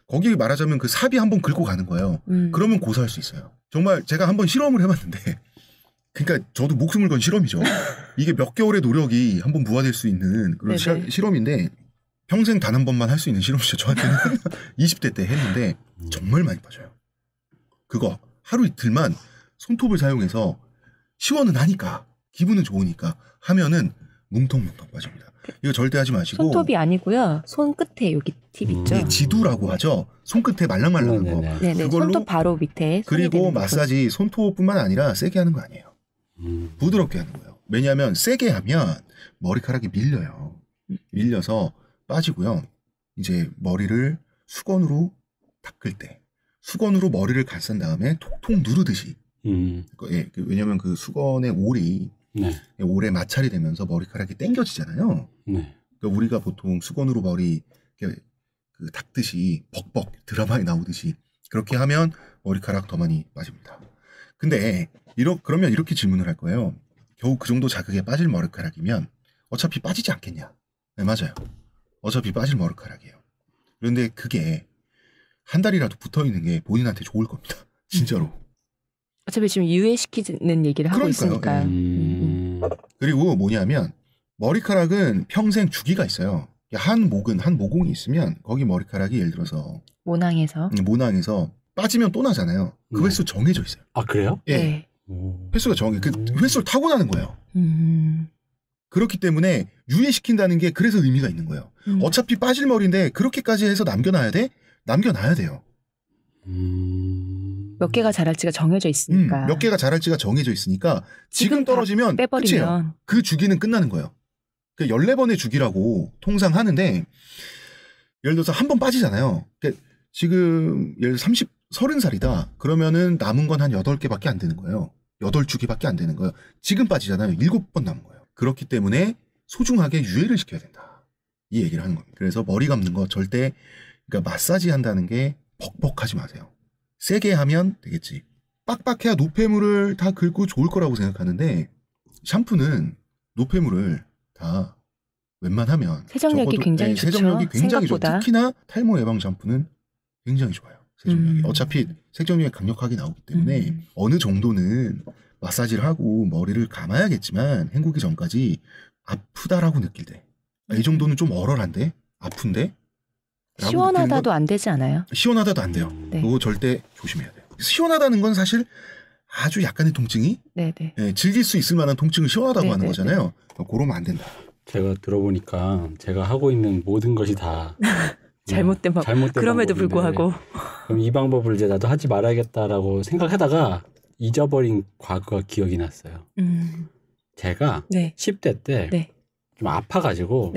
거기 말하자면 그 삽이 한번 긁고 가는 거예요. 그러면 고소할 수 있어요. 정말 제가 한번 실험을 해봤는데 그러니까 저도 목숨을 건 실험이죠. 이게 몇 개월의 노력이 한번 부과될 수 있는 그런 실험인데 평생 단 한 번만 할 수 있는 실험이죠. 저한테는 20대 때 했는데 정말 많이 빠져요. 그거 하루 이틀만 손톱을 사용해서 시원은 하니까 기분은 좋으니까 하면은 뭉텅뭉텅 빠집니다. 이거 절대 하지 마시고. 손톱이 아니고요. 손끝에 여기 팁 있죠. 지두라고 하죠. 손끝에 말랑말랑한 거. 네네. 그걸로 손톱 바로 밑에. 그리고 마사지 손톱뿐만 아니라 세게 하는 거 아니에요. 부드럽게 하는 거예요. 왜냐하면 세게 하면 머리카락이 밀려요. 밀려서 빠지고요. 이제 머리를 수건으로 닦을 때 수건으로 머리를 감싼 다음에 톡톡 누르듯이 왜냐하면 그 수건의 올이 올에 마찰이 되면서 머리카락이 당겨지잖아요. 그러니까 우리가 보통 수건으로 머리 그 닦듯이 벅벅 드라마에 나오듯이 그렇게 하면 머리카락 더 많이 빠집니다. 근데 그러면 이렇게 질문을 할 거예요. 겨우 그 정도 자극에 빠질 머리카락이면 어차피 빠지지 않겠냐? 네, 맞아요. 어차피 빠질 머리카락이에요. 그런데 그게 한 달이라도 붙어있는 게 본인한테 좋을 겁니다. 진짜로. 어차피 지금 유해시키는 얘기를 하고 있으니까요. 그리고 뭐냐면 머리카락은 평생 주기가 있어요. 한 모공이 있으면 거기 머리카락이 예를 들어서 모낭에서 빠지면 또 나잖아요. 그 횟수 정해져 있어요. 아 그래요? 예. 네. 횟수가 그 횟수를 타고 나는 거예요. 그렇기 때문에 유예시킨다는 게 그래서 의미가 있는 거예요. 어차피 빠질 머리인데 그렇게까지 해서 남겨놔야 돼? 남겨놔야 돼요. 몇 개가 자랄지가 정해져 있으니까. 몇 개가 자랄지가 정해져 있으니까 지금 떨어지면 끝이에요. 그 주기는 끝나는 거예요. 그 14번의 주기라고 통상 하는데 예를 들어서 한 번 빠지잖아요. 그러니까 지금 예를 들어 30살이다. 그러면은 남은 건 한 8개밖에 안 되는 거예요. 8주기밖에 안 되는 거예요. 지금 빠지잖아요. 7번 남은 거예요. 그렇기 때문에 소중하게 유예를 시켜야 된다. 이 얘기를 하는 겁니다. 그래서 머리 감는 거 절대 그러니까 마사지 한다는 게 벅벅하지 마세요. 세게 하면 되겠지. 빡빡해야 노폐물을 다 긁고 좋을 거라고 생각하는데 샴푸는 노폐물을 다 웬만하면 세정력이 굉장히 좋죠. 세정력이 굉장히 좋아요. 생각보다. 특히나 탈모 예방 샴푸는 굉장히 좋아요. 세정력이. 어차피 세정력이 강력하게 나오기 때문에 어느 정도는 마사지를 하고 머리를 감아야겠지만 헹구기 전까지 아프다라고 느낄 때 이 정도는 좀 얼얼한데 아픈데 시원하다도 안 되지 않아요? 시원하다도 안 돼요. 네. 그거 절대 조심해야 돼요. 시원하다는 건 사실 아주 약간의 통증이 즐길 수 있을 만한 통증을 시원하다고 하는 거잖아요. 그러면 안 된다. 제가 들어보니까 제가 하고 있는 모든 것이 다 잘못된 그럼에도 불구하고 그럼 이 방법을 이제 나도 하지 말아야겠다라고 생각하다가 잊어버린 과거가 기억이 났어요. 제가 10대 때 좀 아파가지고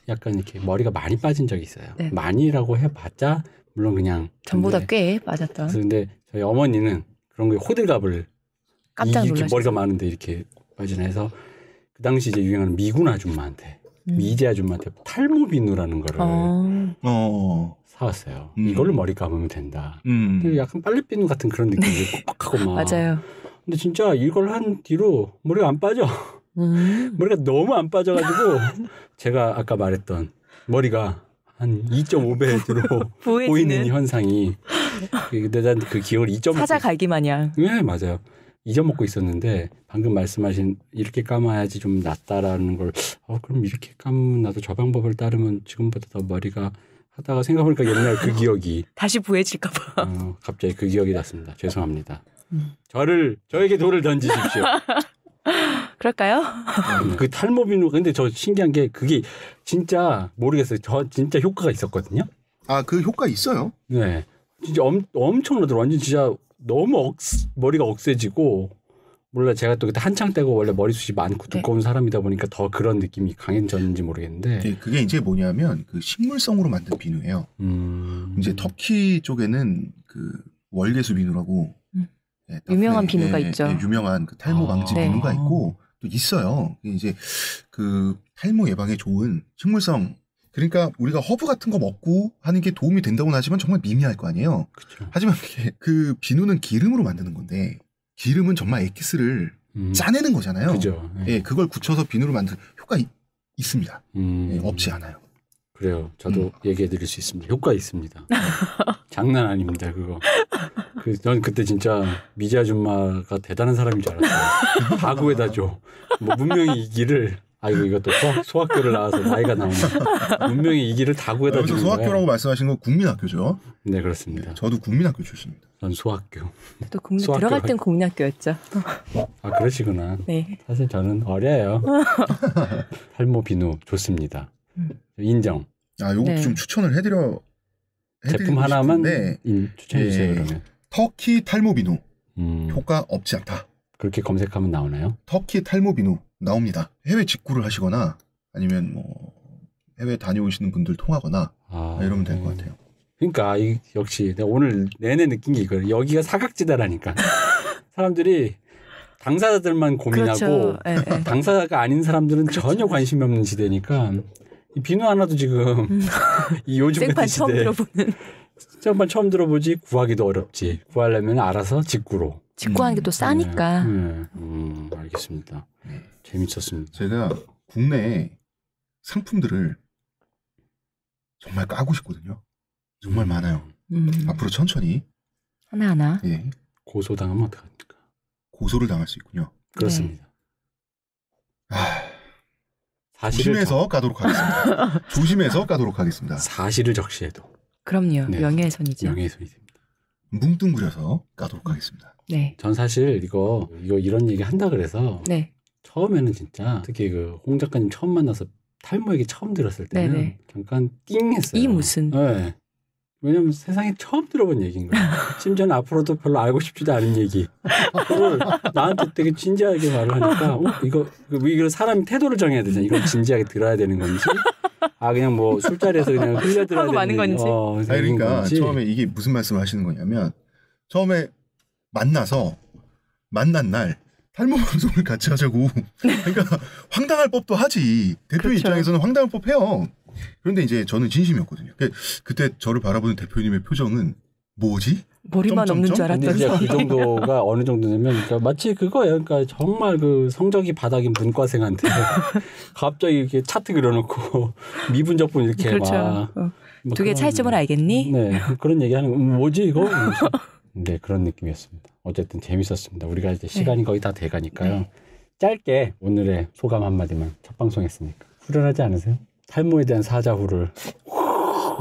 약간 이렇게 머리가 많이 빠진 적이 있어요. 많이라고 해봤자 물론 그냥 전부 다 꽤 빠졌던. 근데 저희 어머니는 그런 거에 호들갑을 깜짝 놀라셨어요. 이렇게 머리가 많은데 이렇게 빠지나 해서 그 당시 이제 유행하는 미군 아줌마한테 미제 아줌마한테 탈모 비누라는 거를 사왔어요. 이걸로 머리 감으면 된다. 근데 약간 빨래 비누 같은 그런 느낌이 뻑뻑하고 막. 맞아요. 근데 진짜 이걸 한 뒤로 머리가 안 빠져. 머리가 너무 안 빠져가지고 제가 아까 말했던 머리가 한 2.5배로 보이는 현상이. 근데 난 그 기억을 사자 갈기 마냥. 네, 맞아요. 잊어먹고 있었는데 방금 말씀하신 이렇게 감아야지 좀 낫다라는 걸 그럼 이렇게 감으면 나도 저 방법을 따르면 지금보다 더 머리가 하다가 생각해보니까 옛날 그 기억이 다시 부해질까 봐. 갑자기 그 기억이 났습니다. 죄송합니다. 저에게 돌을 던지십시오. 그럴까요? 그 탈모 비누 근데 저 신기한 게 그게 진짜 모르겠어요. 저 진짜 효과가 있었거든요. 그 효과 있어요? 네, 진짜 엄청나더라고요. 완전 진짜 너무 머리가 억세지고 몰라 제가 또 그때 한창 때고 원래 머리숱이 많고 두꺼운 사람이다 보니까 더 그런 느낌이 강해졌는지 모르겠는데 그게 이제 뭐냐면 그 식물성으로 만든 비누예요. 이제 터키 쪽에는 그 월계수 비누라고 유명한 비누가 있죠. 유명한 그 탈모 방지 비누가 있고 또 있어요. 이제 그 탈모 예방에 좋은 식물성. 그러니까 우리가 허브 같은 거 먹고 하는 게 도움이 된다고는 하지만 정말 미미할 거 아니에요. 그쵸. 하지만 그 비누는 기름으로 만드는 건데 기름은 정말 엑기스를 짜내는 거잖아요. 그죠. 예, 그걸 굳혀서 비누로 만드는 효과 있습니다. 없지 않아요. 그래요. 저도 얘기해 드릴 수 있습니다. 효과 있습니다. 장난 아닙니다. 그거. 전 그때 진짜 미제 아줌마가 대단한 사람인 줄 알았어요. 다 구해다 줘. 뭐 문명이 이기를 이것도 소학교를 나와서 나이가 나오네. 문명이 이 길을 다 구해다 주는 거예요. 소학교라고 말씀하신 건 국민학교죠? 네, 그렇습니다. 저도 국민학교 출신입니다. 전 소학교. 또 들어갈 땐 국민학교였죠. 그러시구나. 네. 사실 저는 어려요. 탈모 비누 좋습니다. 인정. 요것도 좀 추천을 해드리고 제품 하나만 추천해 주세요. 그러면. 터키 탈모 비누. 효과 없지 않다. 그렇게 검색하면 나오나요? 터키 탈모 비누 나옵니다. 해외 직구를 하시거나 아니면 뭐 해외 다녀오시는 분들 통하거나 이러면 될 것 같아요. 그러니까 역시 내가 오늘 내내 느낀 게 이거예요. 여기가 사각지대라니까. 사람들이 당사자들만 고민하고 그렇죠. 당사자가 아닌 사람들은 전혀 관심이 없는 시대니까 이 비누 하나도 지금 이 요즘 같은 시대에 생판 처음 들어보지 구하기도 어렵지. 구하려면 알아서 직구로. 직구하는 게 또 싸니까. 알겠습니다. 재밌었습니다. 제가 국내 상품들을 정말 까고 싶거든요. 정말 많아요. 앞으로 천천히 하나하나. 예. 고소당하면 어떡합니까? 고소를 당할 수 있군요. 그렇습니다. 조심해서 까도록 하겠습니다. 조심해서 까도록 하겠습니다. 사실을 적시해도. 그럼요. 명예훼손이죠. 명예훼손이 됩니다. 뭉뚱그려서 까도록 하겠습니다. 네. 전 사실 이거 이런 얘기 한다 그래서 처음에는 진짜 특히 그 홍 작가님 처음 만나서 탈모 얘기 처음 들었을 때는 잠깐 띵했어요. 이 무슨? 네. 왜냐면 세상에 처음 들어본 얘기인 거예요. 심지어는 앞으로도 별로 알고 싶지도 않은 얘기. 그걸 나한테 되게 진지하게 말을 하니까 이거 사람이 태도를 정해야 되잖아. 이건 진지하게 들어야 되는 건지 그냥 뭐 술자리에서 그냥 흘려들어야 되는 건지. 그러니까 건지. 처음에 이게 무슨 말씀을 하시는 거냐면 처음에 만난 날 탈모 방송을 같이 하자고. 그러니까 황당할 법도 하지. 대표님 입장에서는 황당할 법해요. 그런데 이제 저는 진심이었거든요. 그때 저를 바라보는 대표님의 표정은 뭐지? 머리만 없는 줄 알았더니 그 정도가 어느 정도냐면 그러니까 마치 그거예요. 그러니까 정말 그 성적이 바닥인 문과생한테 갑자기 이렇게 차트 그려놓고 미분적분 이렇게 막 두 개 차이점을 알겠니? 네, 그런 얘기하는 거 뭐지 이거? 네, 그런 느낌이었습니다. 어쨌든 재밌었습니다. 우리가 이제 시간이 거의 다 돼가니까요. 짧게 오늘의 소감 한마디만 첫 방송했으니까. 후련하지 않으세요? 탈모에 대한 사자후를.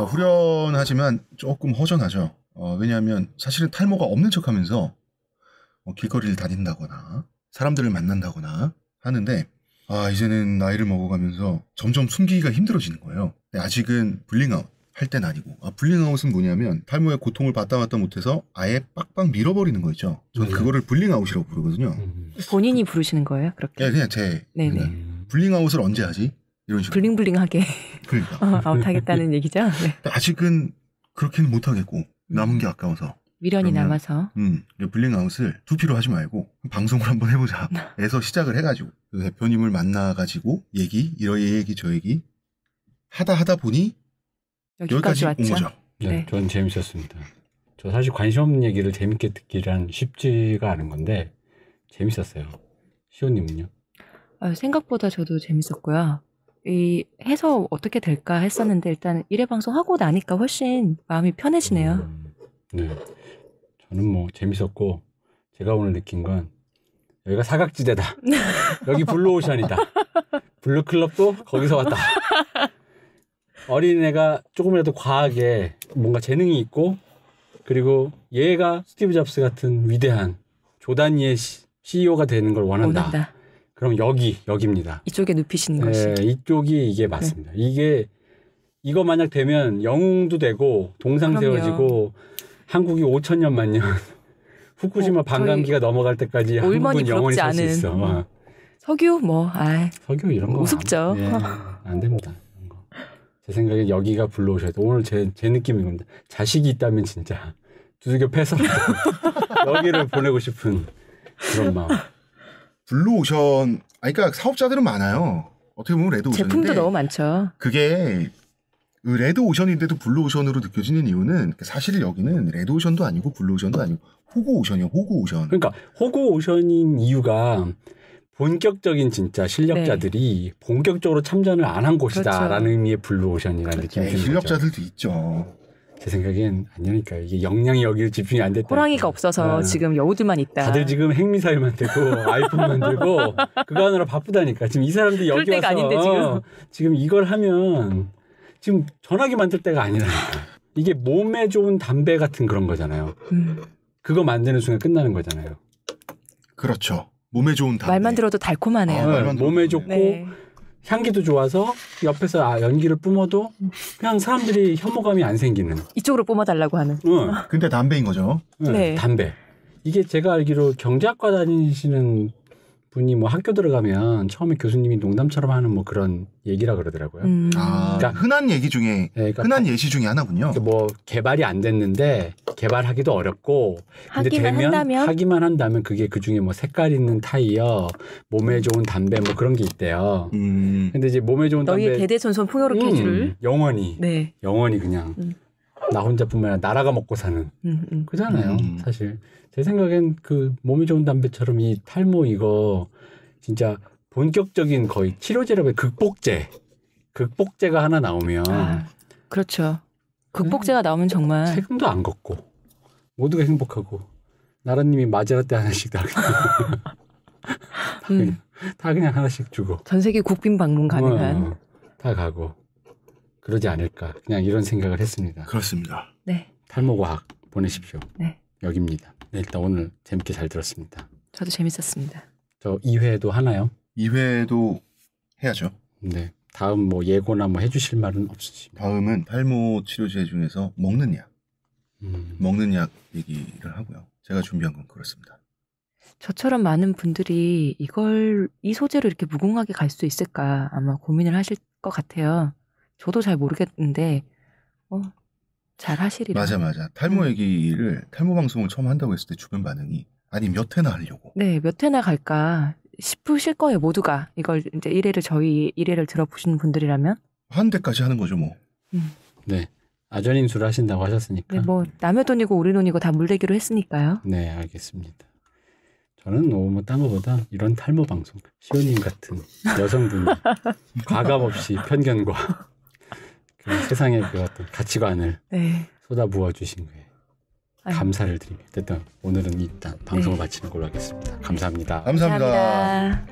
후련하지만 조금 허전하죠. 왜냐하면 사실은 탈모가 없는 척하면서 길거리를 다닌다거나 사람들을 만난다거나 하는데 이제는 나이를 먹어가면서 점점 숨기기가 힘들어지는 거예요. 근데 아직은 블링아웃 할 땐 아니고. 블링아웃은 뭐냐면 탈모의 고통을 받다 못해서 아예 빡빡 밀어버리는 거 있죠. 저는 그거를 블링아웃이라고 부르거든요. 본인이 부르시는 거예요? 그렇게? 네, 그냥 제 블링아웃을 언제 하지? 이런 식으로. 블링블링하게 그러니까. 아웃하겠다는 얘기죠? 네. 아직은 그렇게는 못하겠고 남은 게 아까워서. 미련이 남아서. 블링아웃을 두피로 하지 말고 방송을 한번 해보자 해서 시작을 해가지고 그 대표님을 만나가지고 이 얘기 저 얘기 하다 보니 여기까지 온 거죠. 네, 전 재밌었습니다. 저 사실 관심 없는 얘기를 재밌게 듣기란 쉽지가 않은 건데 재밌었어요. 시호님은요? 생각보다 저도 재밌었고요. 해서 어떻게 될까 했었는데 일단 1회 방송하고 나니까 훨씬 마음이 편해지네요. 네, 저는 뭐 재밌었고 제가 오늘 느낀 건 여기가 사각지대다. 여기 블루오션이다. 블루클럽도 거기서 왔다. 어린애가 조금이라도 과하게 뭔가 재능이 있고 그리고 얘가 스티브 잡스 같은 위대한 조단위의 CEO가 되는 걸 원한다. 그럼 여기입니다. 이쪽에 눕히시는 것이. 이쪽이 이게 맞습니다. 이거 만약 되면 영웅도 되고 동상 세워지고 한국이 5천년 만년 후쿠시마 반감기가 넘어갈 때까지 한국은 영원히 살 수 있어. 석유 석유 이런 거 우습죠. 안 됩니다. 제 생각에 여기가 블루오션. 오늘 제 느낌인 겁니다. 자식이 있다면 진짜 두들겨 패서 여기를 보내고 싶은 그런 마음. 블루오션, 그러니까 사업자들은 많아요. 어떻게 보면 레드오션인데 제품도 너무 많죠. 그게 레드오션인데도 블루오션으로 느껴지는 이유는 사실 여기는 레드오션도 아니고 블루오션도 아니고 호구오션이에요. 호구오션. 그러니까 호구오션인 이유가 본격적인 진짜 실력자들이 본격적으로 참전을 안 한 곳이다라는 의미의 블루오션이라는 느낌이 드는 거죠. 실력자들도 있죠. 제 생각엔 아니니까 이게 역량이 여기를 집중이 안 됐다. 호랑이가 없어서 지금 여우들만 있다. 다들 지금 핵미사일 만들고 아이폰 만들고 그거 하느라 바쁘다니까. 지금 이 사람들이 여기 와서 아닌데 지금 이걸 하면 지금 전화기 만들 때가 아니라니까. 이게 몸에 좋은 담배 같은 그런 거잖아요. 그거 만드는 순간 끝나는 거잖아요. 그렇죠. 몸에 좋은 담배. 말만 들어도 달콤하네요. 몸에 좋고 향기도 좋아서 옆에서 연기를 뿜어도 그냥 사람들이 혐오감이 안 생기는. 이쪽으로 뿜어달라고 하는. 근데 담배인 거죠. 네. 담배. 이게 제가 알기로 경제학과 다니시는 분이 뭐 학교 들어가면 처음에 교수님이 농담처럼 하는 뭐 그런 얘기라 그러더라고요. 그러니까 흔한 얘기 중에 그러니까 흔한 예시 중에 하나군요. 뭐 개발이 안 됐는데 개발하기도 어렵고 근데 하기만 한다면 그게 그 중에 뭐 색깔 있는 타이어, 몸에 좋은 담배 뭐 그런 게 있대요. 근데 이제 몸에 좋은 담배 너희 대대손손 풍요롭게 해줄 영원히 그냥 나 혼자뿐만 아니라 나라가 먹고 사는 그잖아요. 사실 제 생각엔 그 몸에 좋은 담배처럼 이 탈모 이거 진짜 본격적인 거의 치료제라고 해. 극복제가 하나 나오면 그렇죠. 극복제가 나오면 정말 세금도 안 걷고 모두가 행복하고 나라님이 마제라떼 하나씩 다 그냥 하나씩 주고 전 세계 국빈 방문 가능한 다 가고 그러지 않을까 그냥 이런 생각을 했습니다. 그렇습니다. 네. 탈모과학 보내십시오. 네. 여기입니다. 네, 일단 오늘 재밌게 잘 들었습니다. 저도 재밌었습니다. 저 2회도 하나요? 2회도 해야죠. 네. 다음 뭐 예고나 뭐 해주실 말은 없으십니까? 다음은 탈모 치료제 중에서 먹는 약 얘기를 하고요. 제가 준비한 건 그렇습니다. 저처럼 많은 분들이 이 소재로 이렇게 무궁하게 갈 수 있을까 아마 고민을 하실 것 같아요. 저도 잘 모르겠는데 잘 하시리라. 맞아. 탈모 얘기를 탈모 방송을 처음 한다고 했을 때 주변 반응이 아니 몇 회나 하려고. 네, 몇 회나 갈까 싶으실 거예요, 모두가. 이걸 이제 1회를 들어보시는 분들이라면 한 대까지 하는 거죠, 뭐. 네. 아전인수를 하신다고 하셨으니까. 네, 뭐 남의 돈이고 우리 돈이고 다 물대기로 했으니까요. 네, 알겠습니다. 저는 뭐 딴 거보다 이런 탈모 방송, 시호님 같은 여성분이 과감 없이 편견과 그 세상의 그 어떤 가치관을 쏟아부어 주신 거에 감사를 드립니다. 일단 오늘은 일단 방송을 마치는 걸로 하겠습니다. 감사합니다. 감사합니다.